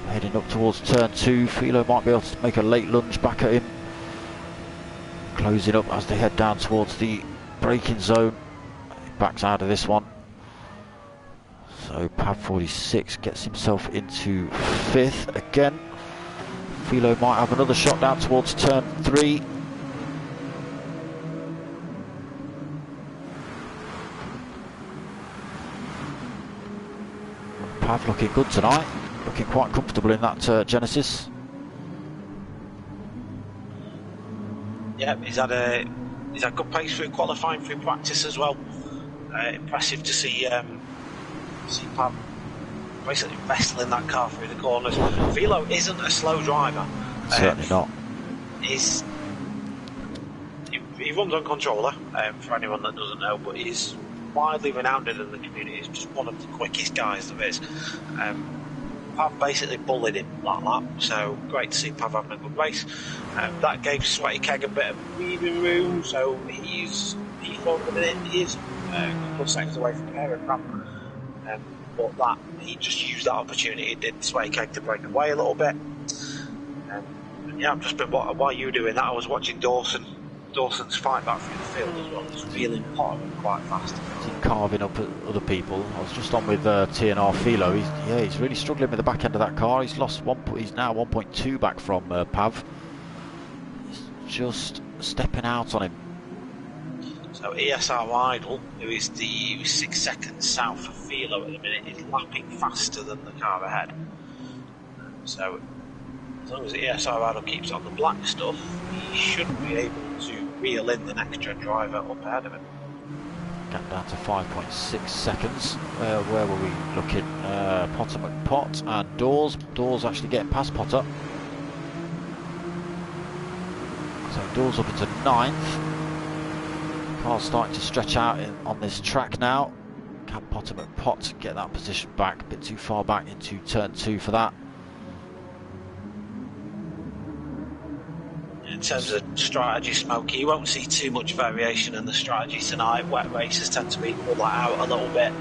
Heading up towards turn 2. Philo might be able to make a late lunge back at him. Closing up as they head down towards the braking zone. He backs out of this one. So Pav 46 gets himself into 5th again. Philo might have another shot down towards turn 3. Pav looking good tonight, looking quite comfortable in that Genesis. Yeah, he's had good pace through qualifying, through practice as well. Impressive to see Pav basically wrestling that car through the corners. Philo isn't a slow driver. Certainly not. He runs on controller, for anyone that doesn't know, but he's widely renowned in the community. He's just one of the quickest guys there is. Pav basically bullied him that lap, so great to see Pav having a good race. That gave Sweaty Keg a bit of breathing room, so he's thought a minute, he is a couple of seconds away from Hurricane. But that he just used that opportunity, did Sweaty Keg to break away a little bit. Yeah, I've just been while you were doing that, I was watching Dawson's fight back through the field as well. He's feeling hot and quite fast. He's carving up at other people. I was just on with TNR Philo. He's really struggling with the back end of that car. He's lost he's now 1.2 back from Pav. He's just stepping out on him. So ESR Idle, who is 6 seconds south of Philo at the minute, is lapping faster than the car ahead. So as long as ESR Idle keeps on the black stuff, he should be able to reel in the next gen driver up ahead of him. Gap down to 5.6 seconds. Where were we looking? Potter McPot and Dawes. Dawes actually getting past Potter. So Dawes up into 9th. Car's starting to stretch out on this track now. Can Potter McPot get that position back? A bit too far back into turn 2 for that. In terms of strategy, Smokey, you won't see too much variation in the strategy tonight. Wet races tend to equal that out a little bit.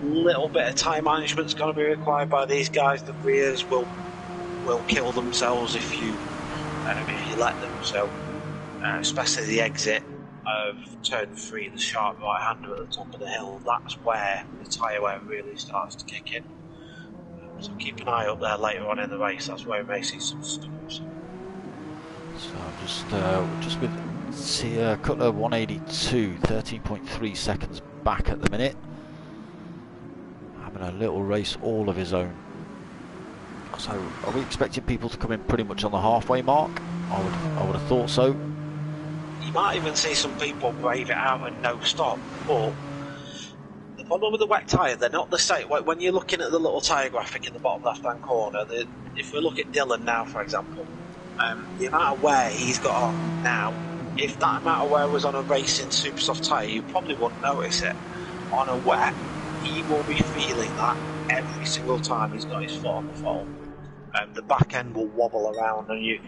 A little bit of time management's going to be required by these guys. The rears will kill themselves if you let them. So, especially the exit of turn 3, the sharp right hander at the top of the hill, that's where the tyre wear really starts to kick in. So keep an eye up there later on in the race. That's where we may see some stops. So just with Cutler 182, 13.3 seconds back at the minute. Having a little race all of his own. So are we expecting people to come in pretty much on the halfway mark? I would have thought so. You might even see some people brave it out and no stop, but the problem with the wet tyre, they're not the same. When you're looking at the little tyre graphic in the bottom left hand corner, if we look at Dylan now, for example, the amount of wear he's got on now, if that amount of wear was on a racing super soft tyre, you probably wouldn't notice it. On a wet, he will be feeling that every single time he's got his foot on the throttle. The back end will wobble around, and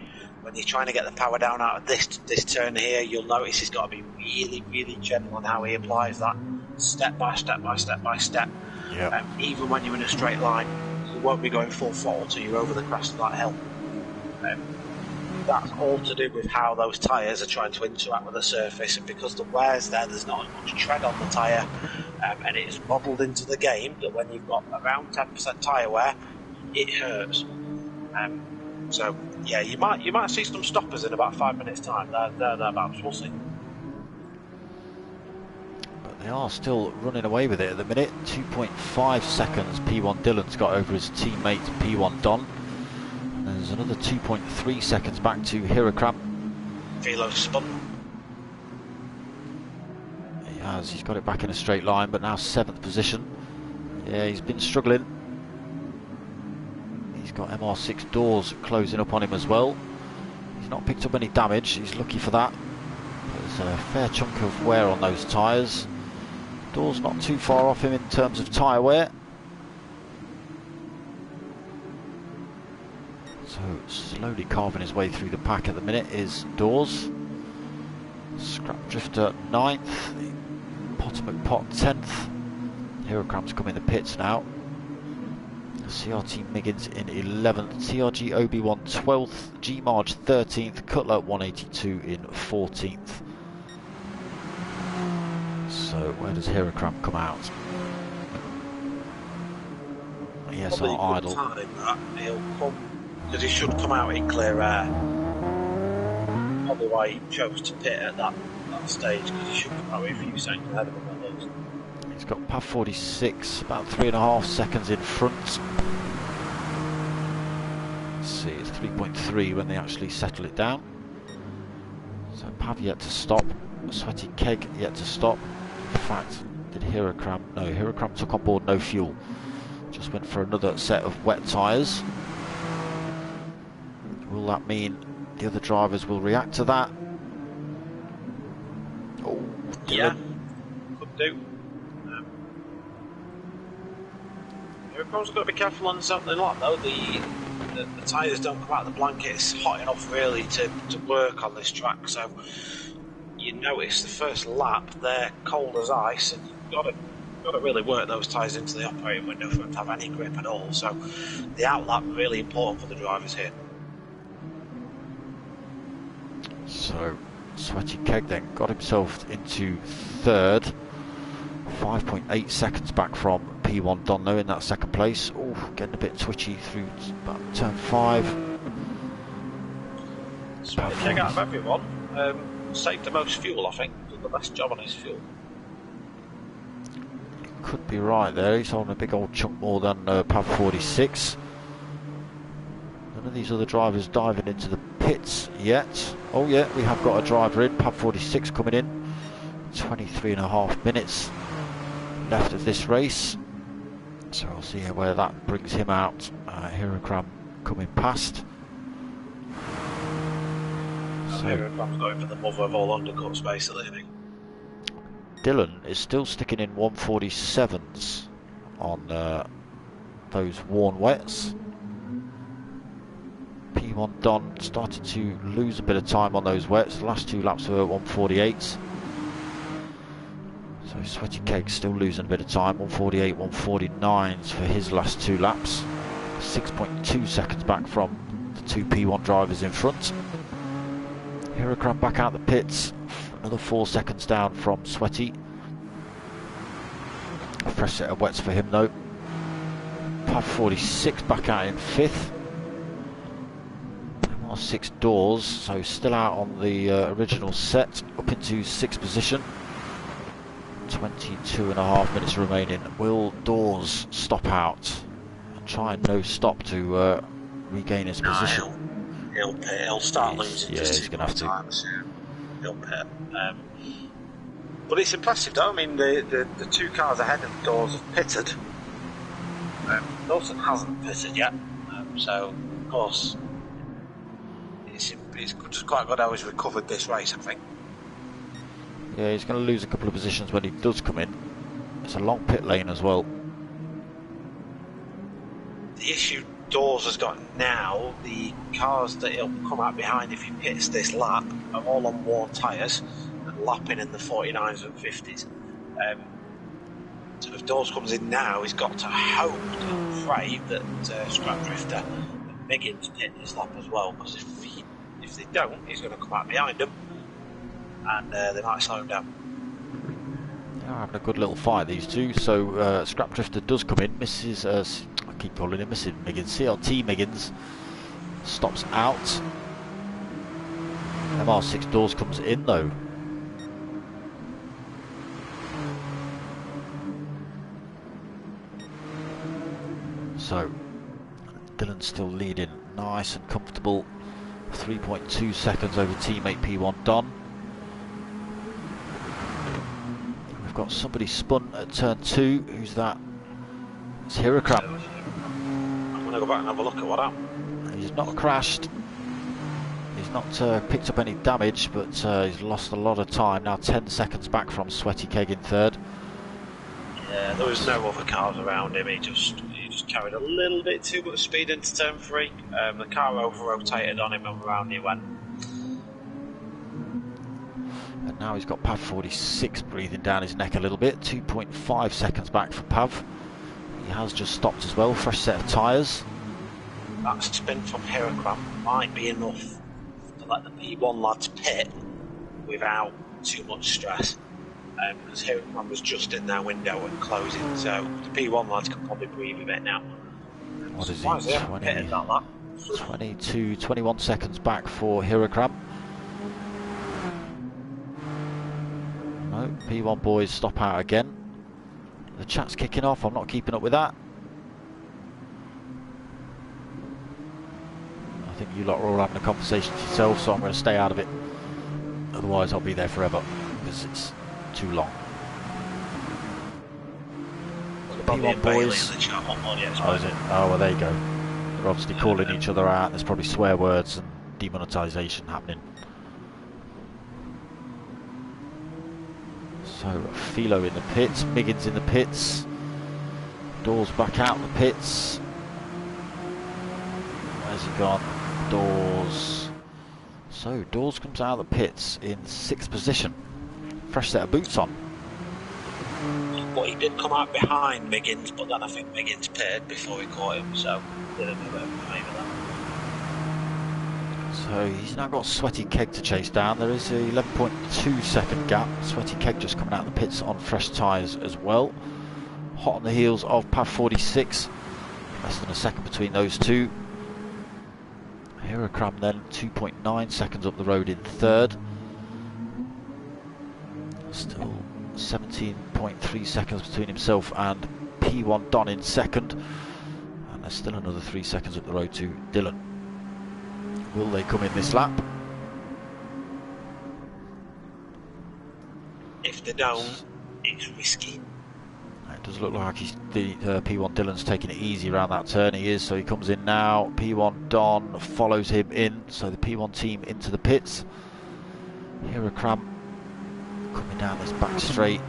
when you're trying to get the power down out of this turn here, you'll notice he's got to be really, really gentle on how he applies that, step by step by step by step. Yep. Even when you're in a straight line, you won't be going full throttle until you're over the crest of that hill. That's all to do with how those tyres are trying to interact with the surface, and because the wear's there's not as much tread on the tyre, and it is modelled into the game that when you've got around 10% tyre wear, it hurts. So yeah, you might see some stoppers in about 5 minutes time. Thereabouts, we'll see. But they are still running away with it at the minute. 2.5 seconds P1 Dylan's got over his teammate P1 Don. There's another 2.3 seconds back to Hirakram. Velo spun. He has, he's got it back in a straight line, but now 7th position. Yeah, he's been struggling. He's got MR6 Doors closing up on him as well. He's not picked up any damage, he's lucky for that. But there's a fair chunk of wear on those tyres. Doors not too far off him in terms of tyre wear. So slowly carving his way through the pack at the minute is Dawes. Scrap Drifter 9th, Potter McPot 10th. Hirokram's come in the pits now. CRT Miggins in 11th, TRG Obi-Wan 12th, G-Marge 13th, Cutler 182 in 14th. So where does Hirokram come out? Yes, our idle. He'll come, because he should come out in clear air. Probably why he chose to pit at that stage, because he should come out a few seconds ahead of him at least. He's got PAV 46, about 3.5 seconds in front. Let's see, it's 3.3 when they actually settle it down. So PAV yet to stop, Sweaty Keg yet to stop. In fact, did Hirokram? No, Hirokram took on board no fuel. Just went for another set of wet tyres. Will that mean the other drivers will react to that? Oh, yeah, could do. Hirokram's got to be careful on something like that, though. The tyres don't come out of the blanket. It's hot enough really to work on this track. So you notice the first lap they're cold as ice, and you've got to really work those tyres into the operating window for them to have any grip at all. So the outlap really important for the drivers here. So Sweaty Keg then got himself into 3rd, 5.8 seconds back from P1 Donno in that 2nd place. Oh, getting a bit twitchy through about turn 5. Sweaty Keg out of everyone. saved the most fuel, I think. Did the best job on his fuel. Could be right there. He's holding a big old chunk more than Pav 46. None of these other drivers diving into the pits yet. Oh yeah, we have got a driver in. Pav 46 coming in. 23.5 minutes left of this race. So we'll see where that brings him out. Hirokram coming past. Hirokram's going for the mother of all undercuts, basically, I think. Dylan is still sticking in 147s on those worn wets. P1 Don started to lose a bit of time on those wets. The last 2 laps were 148s. So Sweaty Keg still losing a bit of time. 148, 149s for his last 2 laps. 6.2 seconds back from the 2 P1 drivers in front. Hirokram back out the pits. Another 4 seconds down from Sweaty. A fresh set of wets for him though. Pav 46 back out in 5th. 6 doors, so still out on the original set, up into 6th position. 22.5 minutes remaining. Will Dawes stop out and try and no stop to regain his position? He'll start losing. Yeah, he's going to have to. He'll pit. But it's impressive though. I mean, the 2 cars ahead of Dawes have pitted. Dawson hasn't pitted yet, so of course it's just quite good how he's recovered this race, I think. Yeah, he's going to lose a couple of positions when he does come in. It's a long pit lane as well. The issue Dawes has got now, the cars that he'll come out behind if he pits this lap are all on worn tyres and lapping in the 49s and 50s. So if Dawes comes in now, he's got to hope and pray that Scrap Drifter and Miggins pit this lap as well, because if they don't, he's going to come out behind them and they might slow him down. They're having a good little fight, these two. So Scrap Drifter does come in. Mrs. I keep calling him Mrs. Miggins. CLT Miggins stops out. MR6 Dawes comes in though. So Dylan's still leading, nice and comfortable. 3.2 seconds over teammate P1 Don. We've got somebody spun at turn 2. Who's that? It's Hirokram. I'm going to go back and have a look at what happened. He's not crashed. He's not picked up any damage, but he's lost a lot of time. Now 10 seconds back from Sweaty Keg in 3rd. Yeah, there was no other cars around him. He just carried a little bit too much speed into turn 3. The car over-rotated on him and around he went. And now he's got Pav 46 breathing down his neck a little bit. 2.5 seconds back for Pav. He has just stopped as well. Fresh set of tyres. That spin from Hirokram might be enough to let the P1 lads pit without too much stress. Because Hirokram was just in their window and closing, so the P1 lads can probably breathe a bit now. What is he? 22, 21 seconds back for Hirokram. No, P1 boys stop out again. The chat's kicking off, I'm not keeping up with that. I think you lot are all having a conversation to yourself, so I'm going to stay out of it. Otherwise I'll be there forever, because it's too long. P1 boys. Oh, is it? Oh, well, there you go. They're obviously calling each other out. There's probably swear words and demonetisation happening. So, Philo in the pits, Miggins in the pits, Dawes back out the pits. Where's he gone? Dawes. So, Dawes comes out of the pits in 6th position. Fresh set of boots on. But he did come out behind Miggins, but then I think Miggins pitted before he caught him, so did a bit of maybe that. So he's now got Sweaty Keg to chase down. There is a 11.2 second gap. Sweaty Keg just coming out of the pits on fresh tyres as well. Hot on the heels of Pav 46. Less than a second between those two. Hirokram then 2.9 seconds up the road in 3rd. Still 17.3 seconds between himself and P1 Don in second. And there's still another 3 seconds up the road to Dylan. Will they come in this lap? If they don't, it's risky. It does look like the P1 Dylan's taking it easy around that turn. He is, so he comes in now. P1 Don follows him in, so the P1 team into the pits. Hirakram coming down this back straight.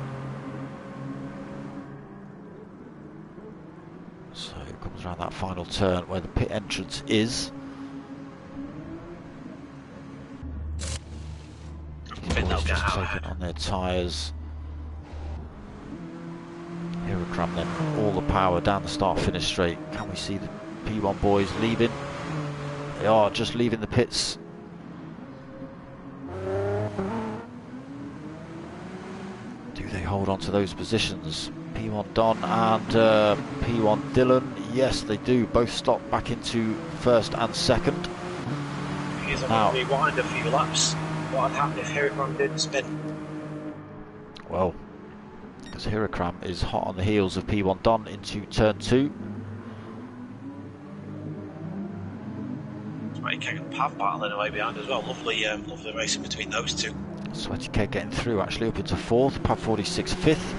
So it comes around that final turn where the pit entrance is. Boys just taking on their tyres. Hirakram then all the power down the start finish straight. Can we see the P1 boys leaving? They are just leaving the pits. Do they hold on to those positions? P1 Don and P1 Dylan. Yes, they do. Both stop back into first and second. Here's a rewind a few laps. What would happen if Hirakram didn't spin? Well, because Hirakram is hot on the heels of P1 Don into turn 2. Sweaty Keg and Pav battling away behind as well. Lovely, lovely racing between those two. Sweaty Keg getting through actually up into 4th, Pav 46 5th.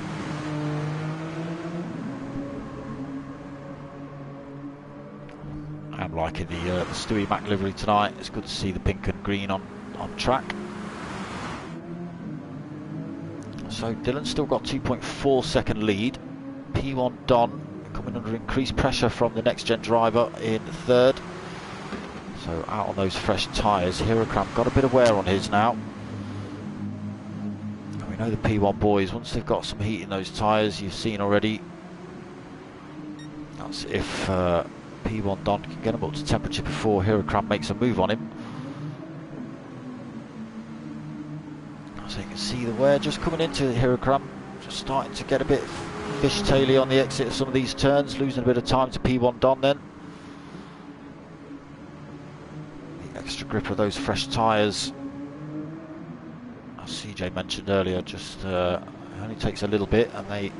I'm liking the Stewie Mac livery tonight. It's good to see the pink and green on track. So Dylan's still got 2.4 second lead. P1 Don coming under increased pressure from the next gen driver in 3rd. So out on those fresh tyres. Hirakram got a bit of wear on his now. And we know the P1 boys, once they've got some heat in those tyres, you've seen already, that's if P1 Don can get them up to temperature before Hirakram makes a move on him. So you can see the wear just coming into Hirakram, just starting to get a bit fishtaily on the exit of some of these turns, losing a bit of time to P1 Don then. The extra grip of those fresh tyres, as CJ mentioned earlier, just only takes a little bit and they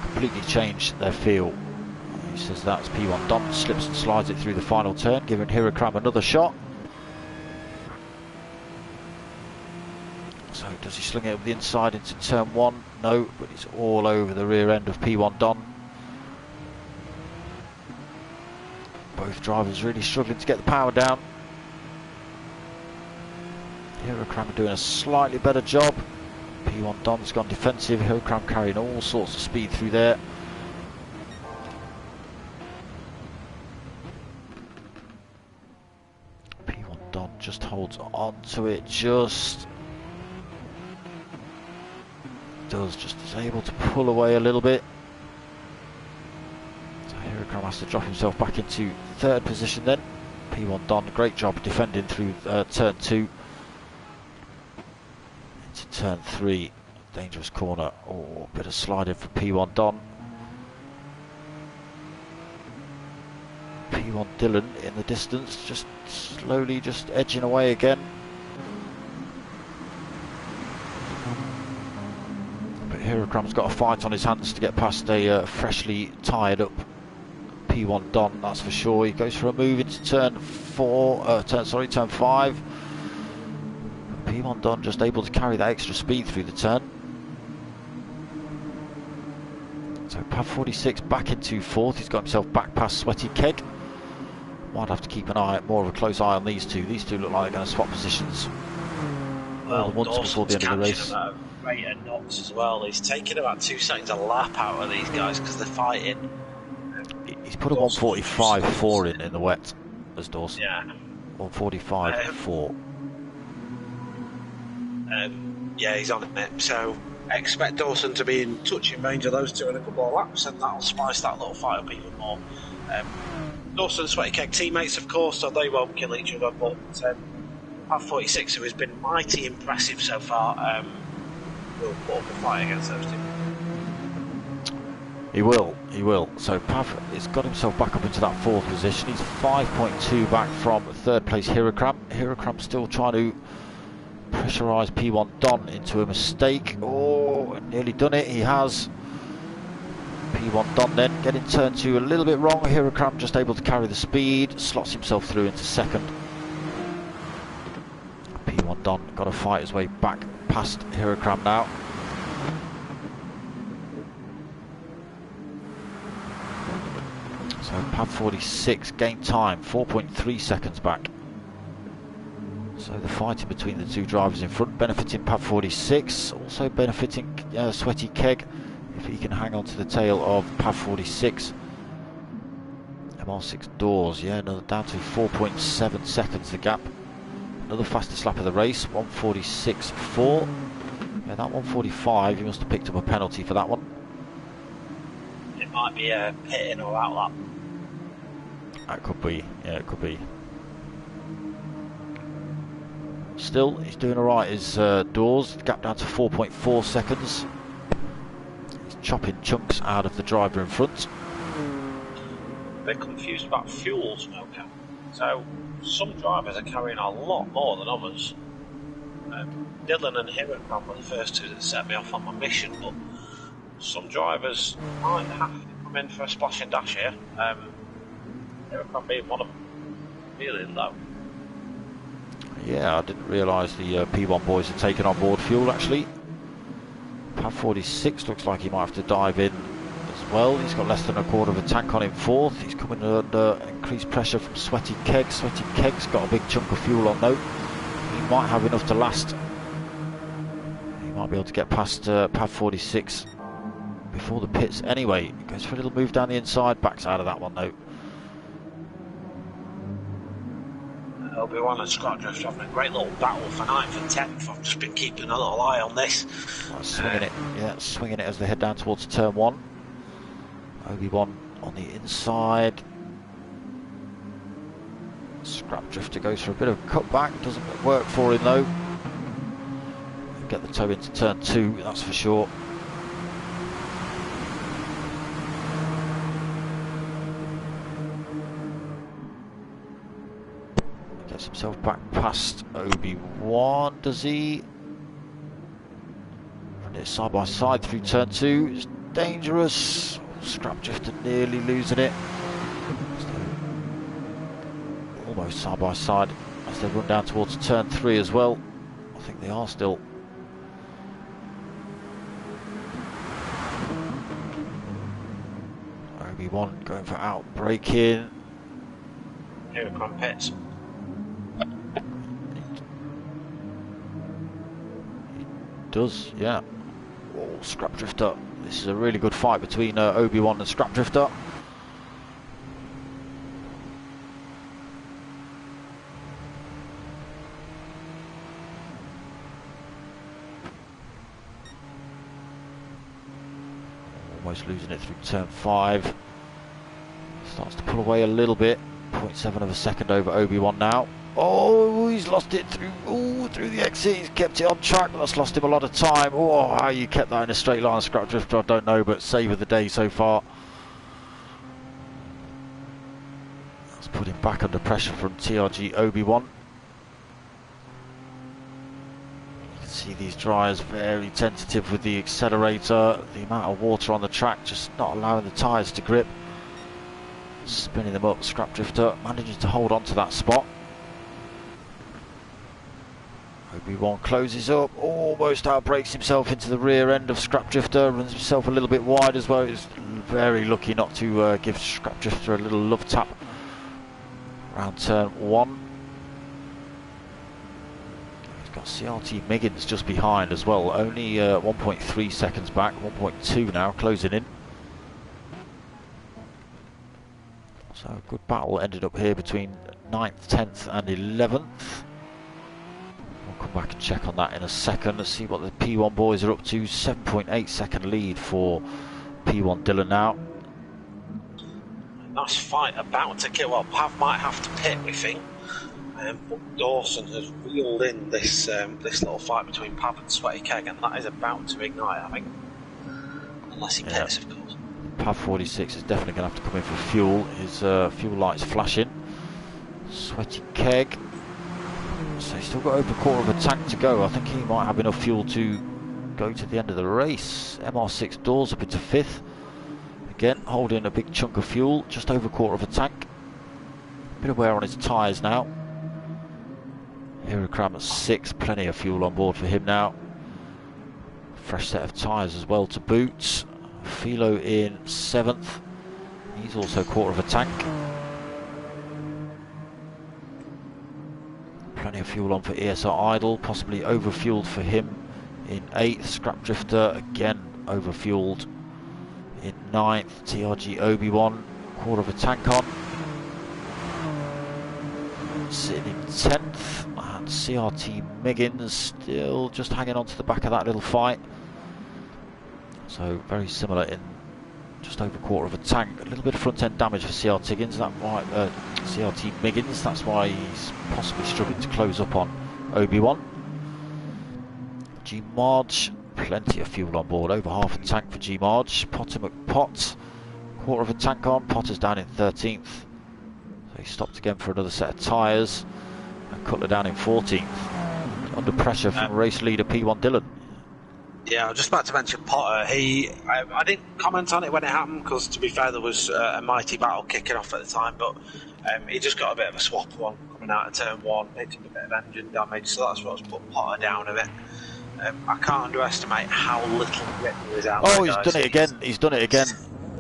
completely change their feel. He says that's P1 Don slips and slides it through the final turn, giving Hirakram another shot. So does he sling it over the inside into turn 1? No, but it's all over the rear end of P1 Don. Both drivers really struggling to get the power down. Hirakram doing a slightly better job. P1 Don's gone defensive. Hirakram carrying all sorts of speed through there. P1 Don just holds on to it, just is able to pull away a little bit. So Hirakram has to drop himself back into 3rd position then. P1 Don, great job defending through turn 2 into turn 3. Dangerous corner. Oh, bit of sliding for P1 Don. P1 Dylan in the distance, just slowly just edging away again. Hirakram's got a fight on his hands to get past a freshly tired up P1 Don, that's for sure. He goes for a move into turn 5. P1 Don just able to carry that extra speed through the turn. So Pav 46 back into 4th. He's got himself back past Sweaty Keg. Might have to keep an eye, more of a close eye on these two. These two look like they're going to swap positions well, once before the end of the race. Rate of knots as well. He's taking about 2 seconds a lap out of these guys because they're fighting. He's put a 145.4 in the wet as Dawson. Yeah. 145.4. Yeah, he's on it. So expect Dawson to be in touching range of those two in a couple of laps, and that'll spice that little fight up even more. Dawson and Sweaty Keg teammates, of course, so they won't kill each other. But Pav 46, who has been mighty impressive so far, will put up a fight against those two. He will. So Pav has got himself back up into that 4th position. He's 5.2 back from 3rd place Hirakram. Hirakram still trying to pressurised P1 Don into a mistake. Oh, nearly done it, he has. P1 Don then getting turn 2 a little bit wrong. Hirakram just able to carry the speed, slots himself through into second. P1 Don got to fight his way back past Hirakram now. So Pav 46 gained time, 4.3 seconds back. So the fighting between the two drivers in front benefiting Pav 46, also benefiting Sweaty Keg if he can hang on to the tail of Pav 46. MR6 Doors, yeah, another down to 4.7 seconds the gap. Another fastest lap of the race, 146.4. Yeah, that 145, he must have picked up a penalty for that one. It might be a pit in or out lap. That could be, yeah, it could be. Still, he's doing alright, his Doors, gap down to 4.4 seconds. He's chopping chunks out of the driver in front. A bit confused about fuel, Smoker. So, some drivers are carrying a lot more than others. Dylan and Hirakram were the first two that set me off on my mission, but some drivers might have to come in for a splash and dash here. Hirakram being one of them. Really low. Yeah, I didn't realise the P1 boys had taken on board fuel actually. Pav 46 looks like he might have to dive in as well. He's got less than a quarter of a tank on him fourth. He's coming under increased pressure from Sweaty Keg. Sweaty Keg's got a big chunk of fuel on though. He might have enough to last. He might be able to get past Pav 46 before the pits. Anyway, goes for a little move down the inside, backs out of that one though. Obi-Wan and Scott Drift having a great little battle for 9th and 10th. I've just been keeping a little eye on this. Swinging it, yeah, swinging it as they head down towards turn 1. Obi-Wan on the inside. Scrap Drifter goes for a bit of a cutback, doesn't work for him though. Get the toe into turn 2, that's for sure. Gets himself back past Obi-Wan, does he? And it's side by side through turn 2, it's dangerous. Scrap Drifter nearly losing it. Almost side by side as they run down towards turn 3 as well. I think they are still. Obi-Wan going for out braking. Here come pits. Does, yeah. Oh, Scrap Drifter. This is a really good fight between Obi-Wan and Scrap Drifter. Almost losing it through turn 5. Starts to pull away a little bit. 0.7 of a second over Obi-Wan now. Oh, he's lost it through the exit. He's kept it on track, but that's lost him a lot of time. Oh, how you kept that in a straight line, Scrap Drifter, I don't know, but save of the day so far. That's put him back under pressure from TRG Obi-Wan. You can see these dryers very tentative with the accelerator. The amount of water on the track just not allowing the tyres to grip. Spinning them up, Scrap Drifter managing to hold on to that spot. Obi-Wan closes up, almost outbrakes himself into the rear end of Scrap Drifter, runs himself a little bit wide as well. He's very lucky not to give Scrap Drifter a little love tap around turn 1. He's got CRT Miggins just behind as well, only 1.3 seconds back, 1.2 now, closing in. So a good battle ended up here between 9th, 10th and 11th. We'll come back and check on that in a second. Let's see what the P1 boys are up to. 7.8 second lead for P1 Dylan now. Nice fight about to kill. Well, Pav might have to pit, we think. But Dawson has reeled in this this little fight between Pav and Sweaty Keg, and that is about to ignite, I think. Unless he pits, of course. Pav 46 is definitely going to have to come in for fuel. His fuel light's flashing. Sweaty Keg So he's still got over a quarter of a tank to go. I think he might have enough fuel to go to the end of the race. MR6 Doors up into 5th. Again, holding a big chunk of fuel, just over a quarter of a tank. Bit of wear on his tyres now. Hirokram at 6th, plenty of fuel on board for him now. Fresh set of tyres as well to boot. Philo in 7th. He's also a quarter of a tank. Plenty of fuel on for ESR Idle, possibly overfueled for him in 8th. Scrap Drifter again overfueled in 9th. TRG Obi-Wan, quarter of a tank on. Sitting in 10th. And CRT Miggins still just hanging on to the back of that little fight. So very similar in just over a quarter of a tank. A little bit of front end damage for CRT Miggins. CRT Miggins. That's why he's possibly struggling to close up on Obi-Wan. G Marge, plenty of fuel on board. Over half a tank for G Marge. Potter McPot, quarter of a tank on. Potter's down in 13th. So he stopped again for another set of tyres. And Cutler down in 14th. Under pressure from race leader P1 Dylan. Yeah, I was just about to mention Potter. I didn't comment on it when it happened because, to be fair, there was a mighty battle kicking off at the time. But he just got a bit of a swap on coming out of turn 1, picked up a bit of engine damage, so that's what's put Potter down a bit. I can't underestimate how little grip there is out there. Oh, he's done it again. He's done it again.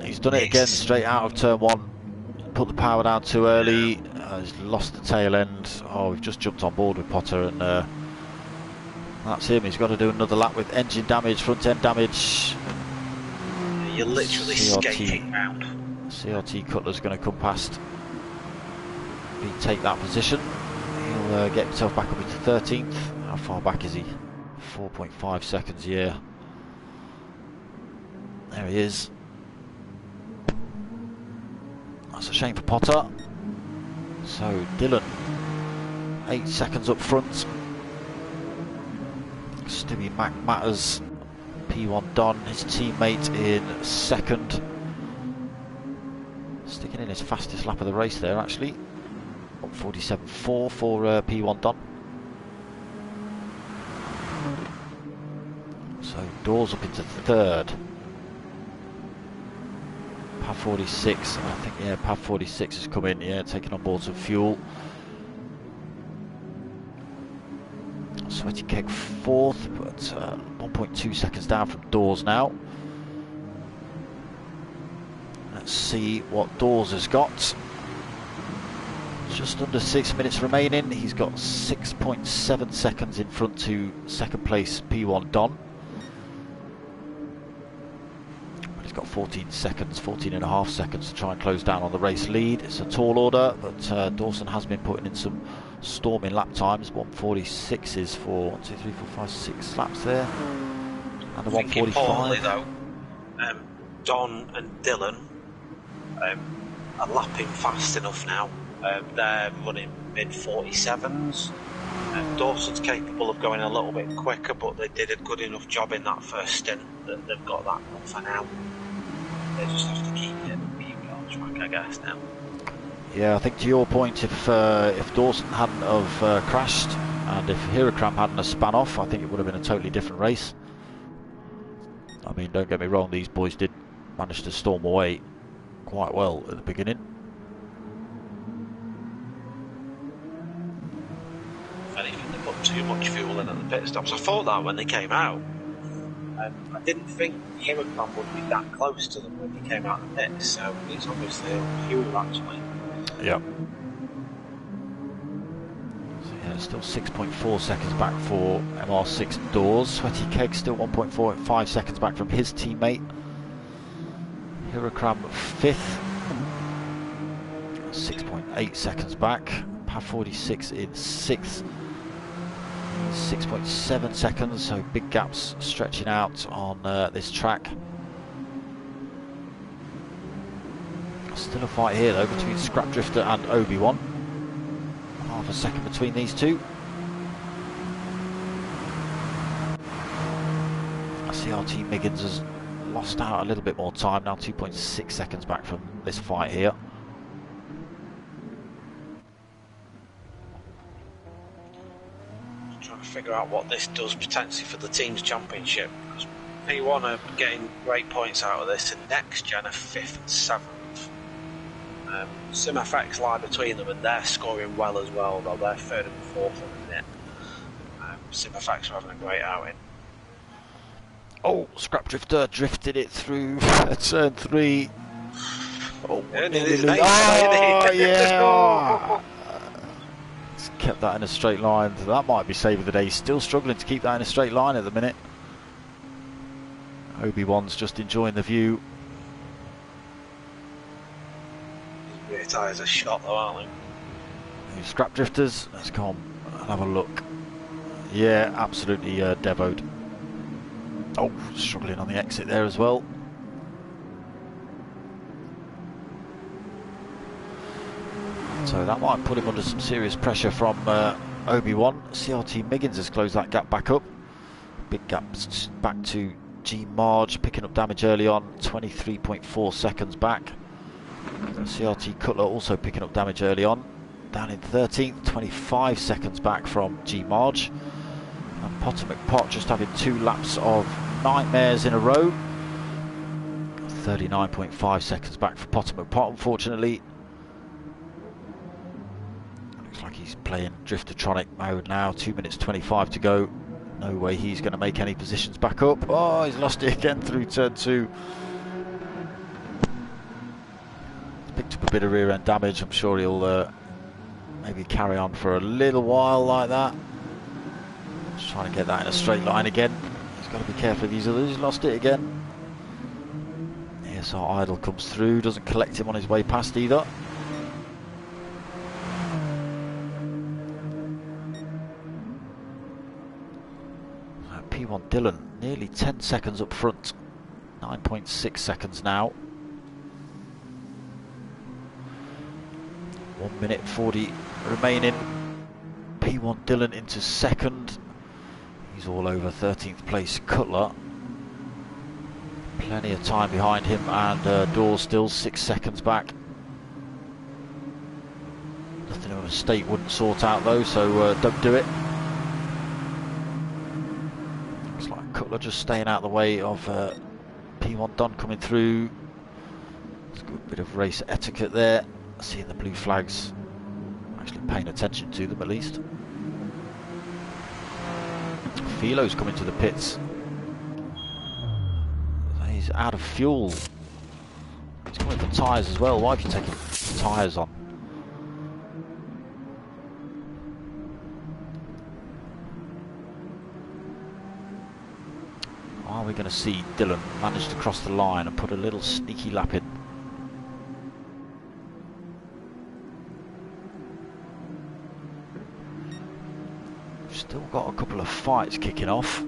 He's done it again. Straight out of turn 1, put the power down too early. He's lost the tail end. Oh, we've just jumped on board with Potter and. That's him. He's got to do another lap with engine damage, front end damage. You're literally skating round. CRT Cutler's going to come past. Take that position. He'll get himself back up into 13th. How far back is he? 4.5 seconds. Yeah. There he is. That's a shame for Potter. So Dylan, 8 seconds up front. Stewie McMatters, P1 Don, his teammate in 2nd. Sticking in his fastest lap of the race there, actually. 1:47.4 for P1 Don. So Doors up into 3rd. Pav 46, I think, yeah, Pav 46 has come in, yeah, taking on board some fuel. Sweaty Keg 4th, but 1.2 seconds down from Doors now. Let's see what Doors has got. Just under 6 minutes remaining. He's got 6.7 seconds in front to 2nd place P1 Don. But he's got 14 seconds, 14 and a half seconds to try and close down on the race lead. It's a tall order, but Dawson has been putting in some storming lap times. 1:46 is for 1, 2, 3, 4, 5, 6 laps there, and a 1:45. Importantly though, Don and Dylan are lapping fast enough now. They're running mid-47s. Dawson's capable of going a little bit quicker, but they did a good enough job in that first stint that they've got that one for now. They just have to keep it on track, I guess, now. Yeah, I think to your point, if Dawson hadn't have crashed and if Hirokram hadn't have span off, I think it would have been a totally different race. I mean, don't get me wrong, these boys did manage to storm away quite well at the beginning. If anything, they put too much fuel in at the pit stops. I thought that when they came out. I didn't think Hirokram would be that close to them when he came out of the pit, so it's obviously fuel actually. Yeah. So yeah, still 6.4 seconds back for MR6 Doors. Sweaty Keg still 1.45 seconds back from his teammate. Hirokram 5th. 6.8 seconds back. Pav 46 in 6th. 6.7 seconds, so big gaps stretching out on this track. Still a fight here though between Scrap Drifter and Obi-Wan. Half a second between these two. CRT Miggins has lost out a little bit more time now, 2.6 seconds back from this fight here. figure out what this does potentially for the team's championship. Because P1 are getting great points out of this, and Next Gen are 5th and 7th. SimFX lie between them, and they're scoring well as well, though they're 3rd and 4th at the minute. SimFX are having a great outing. Oh, Scrap Drifter drifted it through turn 3. Oh, yeah! He's kept that in a straight line. That might be save of the day. He's still struggling to keep that in a straight line at the minute. Obi-Wan's just enjoying the view. Rear tyres are shot though, aren't they? Scrap Drifters, let's go on and have a look. Yeah, absolutely devoed. Oh, struggling on the exit there as well. So that might put him under some serious pressure from Obi-Wan. CRT Miggins has closed that gap back up. Big gap back to G Marge, picking up damage early on, 23.4 seconds back. CRT Cutler also picking up damage early on, down in 13th, 25 seconds back from G Marge. And Potter McPot just having 2 laps of nightmares in a row. 39.5 seconds back for Potter McPot, unfortunately. Looks like he's playing Driftertronic mode now, 2 minutes 25 to go. No way he's going to make any positions back up. Oh, he's lost it again through turn 2. Picked up a bit of rear end damage. I'm sure he'll maybe carry on for a little while like that. Just trying to get that in a straight line again. He's got to be careful of these others. He's lost it again. ESR Idle comes through, doesn't collect him on his way past either. P1 Dylan nearly 10 seconds up front, 9.6 seconds now. 1 minute 40 remaining. P1 Dylan into second. He's all over 13th place Cutler. Plenty of time behind him, and Dawes still 6 seconds back. Nothing of a mistake wouldn't sort out though, so don't do it. Looks like Cutler just staying out of the way of P1 Don coming through. It's got a bit of race etiquette there. Seeing the blue flags, actually paying attention to them at least. Philo's coming to the pits. He's out of fuel. He's coming for tyres as well. Why have you taken tyres on? Are we going to see Dylan manage to cross the line and put a little sneaky lap in? Still got a couple of fights kicking off.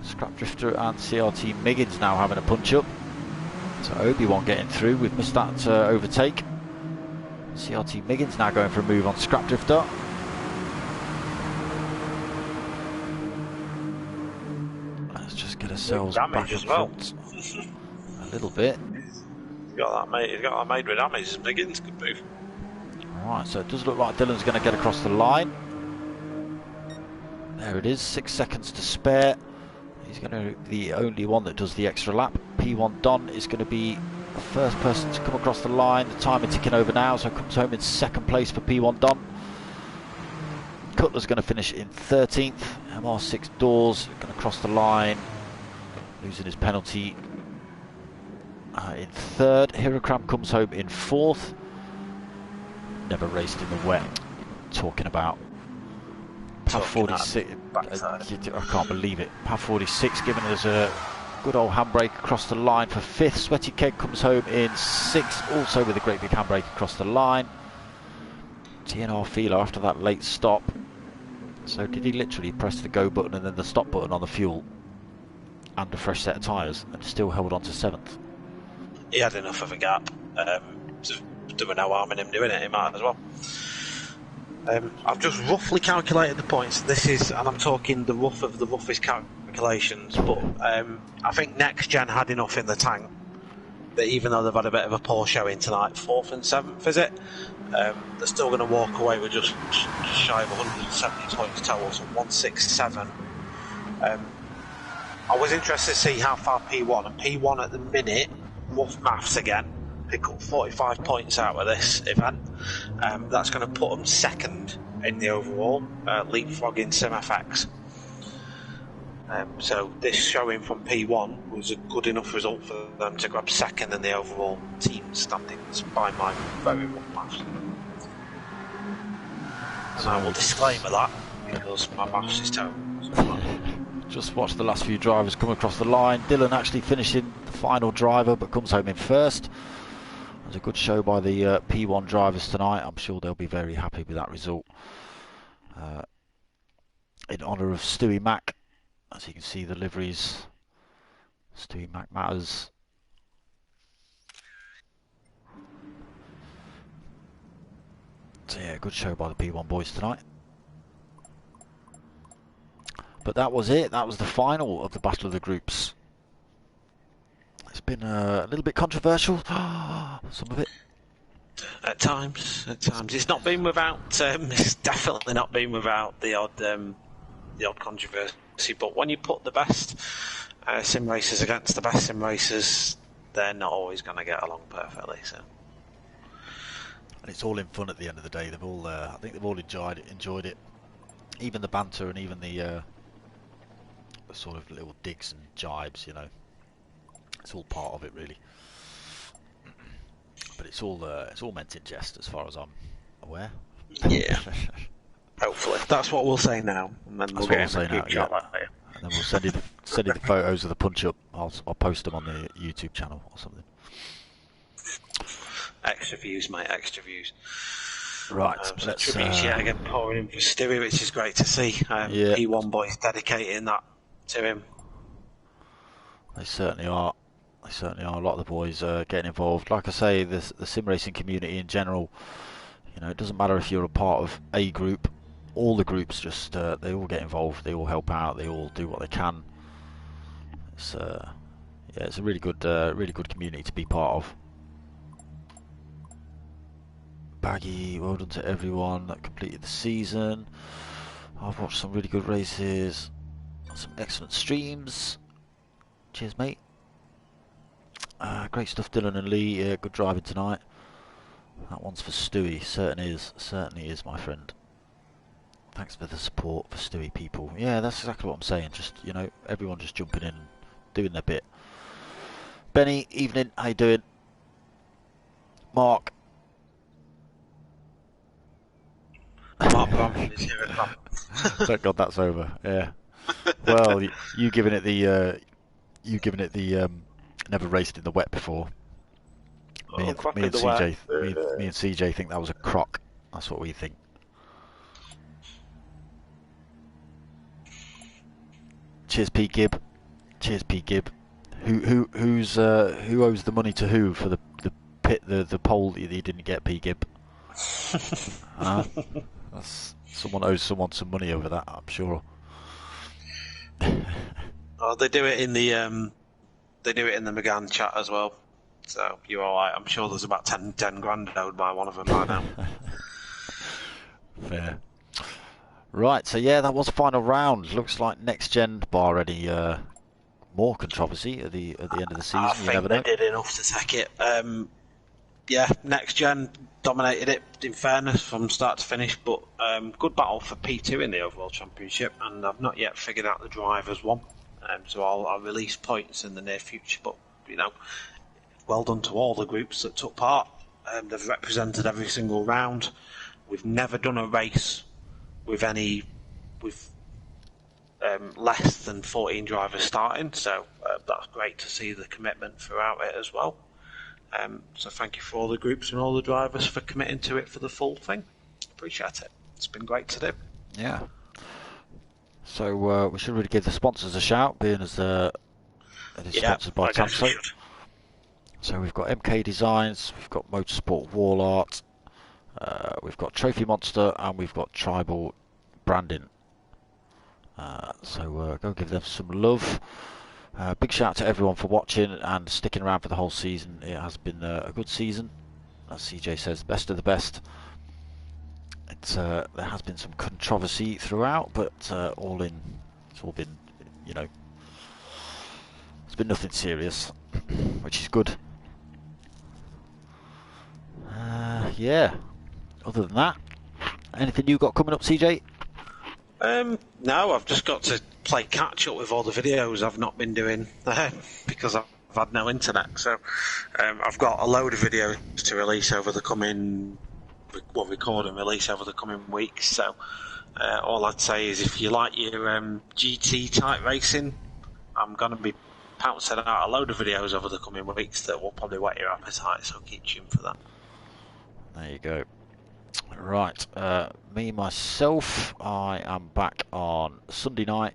Scrap Drifter and CRT Miggins now having a punch up. So Obi-Wan getting through. We've missed that overtake. CRT Miggins now going for a move on Scrap Drifter. Let's just get ourselves back as well. A little bit. He's got that made with damage. Miggins could move. Right, so it does look like Dylan's going to get across the line. There it is, 6 seconds to spare. He's going to be the only one that does the extra lap. P1 Don is going to be the first person to come across the line. The timer ticking over now, so comes home in second place for P1 Don. Cutler's going to finish in 13th. MR6 Dawes going to cross the line, losing his penalty in 3rd. Hirokram comes home in 4th. Never raced in the wet. Talking about PAV 46. I can't believe it. PAV 46 giving us a good old handbrake across the line for 5th. Sweaty Keg comes home in 6th, also with a great big handbrake across the line. TNR Philo after that late stop. So did he literally press the go button and then the stop button on the fuel and a fresh set of tyres and still held on to 7th? He had enough of a gap. There were no harm in him doing it, he might as well. I've just roughly calculated the points. This is, and I'm talking the rough of the roughest calculations, but I think Next Gen had enough in the tank even though they've had a bit of a poor showing tonight, 4th and 7th, is it? They're still going to walk away with just shy of 170 points total, so 167. I was interested to see how far P1, and P1 at the minute, rough maths again, pick up 45 points out of this event. That's going to put them second in the overall, leapfrogging SimFX. So this showing from P1 was a good enough result for them to grab second in the overall team standings by my very rough maths. And I will disclaimer that because my maths is terrible. Just watch the last few drivers come across the line. Dylan actually finishing the final driver, but comes home in first. It was a good show by the P1 drivers tonight. I'm sure they'll be very happy with that result. In honour of Stuey Mac, as you can see the liveries, Stuey Mac matters. So yeah, good show by the P1 boys tonight. But that was it. That was the final of the Battle of the Groups. It's been a little bit controversial, some of it. At times. It's not been without. It's definitely not been without the odd controversy. But when you put the best sim racers against the best sim racers, they're not always going to get along perfectly. So. And it's all in fun at the end of the day. They've all, I think, they've all enjoyed it. Even the banter and even the sort of little digs and jibes, you know. It's all part of it, really. But it's all meant in jest, as far as I'm aware. Yeah. Hopefully, that's what we'll say now, and then we'll get into group chat later. And then we'll send you the photos of the punch up. I'll post them on the YouTube channel or something. Extra views, mate. Extra views. Right. So tributes yet again pouring in for Stewie, which is great to see. Yeah. P1 boys dedicating that to him. They certainly are. They certainly are. A lot of the boys getting involved. Like I say, the sim racing community in general. You know, it doesn't matter if you're a part of a group. All the groups just they all get involved. They all help out. They all do what they can. It's yeah, it's a really good community to be part of. Baggy, well done to everyone that completed the season. I've watched some really good races, some excellent streams. Cheers, mate. Great stuff, Dylan and Lee. Yeah, good driving tonight. That one's for Stewie. Certainly is, my friend. Thanks for the support for Stewie, people. Yeah, that's exactly what I'm saying. Just, you know, everyone just jumping in and doing their bit. Benny, evening. How you doing? Mark. Mark Bramford is here at Bram. Thank God that's over. Yeah. Well, you giving it the never raced in the wet before. Me and CJ think that was a crock. That's what we think. Cheers, P Gibb. Cheers, P Gibb. Who owes the money to who for the poll that you didn't get, P Gibb? Someone owes someone some money over that, I'm sure. Oh, they do it in the McGann chat as well. So you're all right. I'm sure there's about 10 grand owed by one of them right now. Fair. Right, so yeah, that was the final round. Looks like next gen, bar any more controversy at the end of the season. I think they did enough to take it. Yeah, next gen dominated it in fairness from start to finish, but good battle for P2 in the overall championship, and I've not yet figured out the drivers one. So I'll release points in the near future, but you know, well done to all the groups that took part. They've represented every single round. We've never done a race with less than 14 drivers starting, so that's great to see the commitment throughout it as well. So thank you for all the groups and all the drivers for committing to it for the full thing. Appreciate it. It's been great to do. Yeah. So we should really give the sponsors a shout, being as it is sponsored by Tamso. So we've got MK Designs, we've got Motorsport Wall Art, we've got Trophy Monster, and we've got Tribal Branding. So go give them some love. Big shout out to everyone for watching and sticking around for the whole season. It has been a good season, as CJ says, best of the best. There has been some controversy throughout, but it's all been, you know, it's been nothing serious, which is good. Yeah. Other than that, anything you got coming up, CJ? No, I've just got to play catch up with all the videos I've not been doing because I've had no internet. So I've got a load of videos to release over the coming, record and release over the coming weeks. So all I'd say is if you like your GT type racing, I'm going to be pouncing out a load of videos over the coming weeks that will probably whet your appetite. So keep tuned for that. There you go. Right, myself, I am back on Sunday night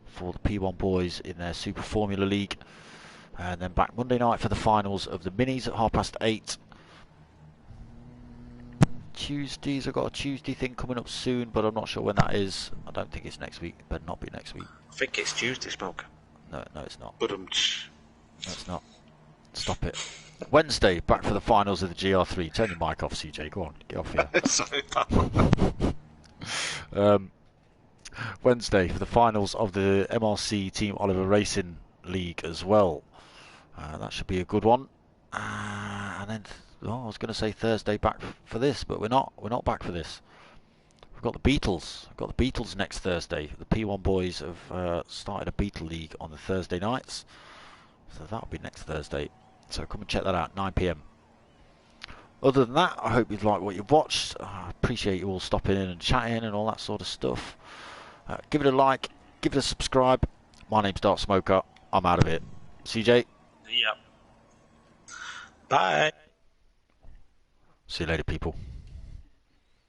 for the P1 boys in their Super Formula League, and then back Monday night for the finals of the minis at 8:30. Tuesdays, I've got a Tuesday thing coming up soon, but I'm not sure when that is. I don't think it's next week. Better not be next week. I think it's Tuesday, Smoke. No, it's not. But no, it's not. Stop it. Wednesday, back for the finals of the GR3. Turn your mic off, CJ. Go on, get off here. Sorry, Wednesday for the finals of the MRC Team Oliver Racing League as well. That should be a good one. And then, I was going to say Thursday back for this, but we're not. We're not back for this. We've got the Beatles. We've got the Beatles next Thursday. The P1 boys have started a Beatle League on the Thursday nights, so that'll be next Thursday. So come and check that out, 9 PM. Other than that, I hope you've liked what you've watched. I appreciate you all stopping in and chatting and all that sort of stuff. Give it a like, give it a subscribe. My name's Darksmoka. I'm out of it. CJ? Yep. Bye. See you later, people.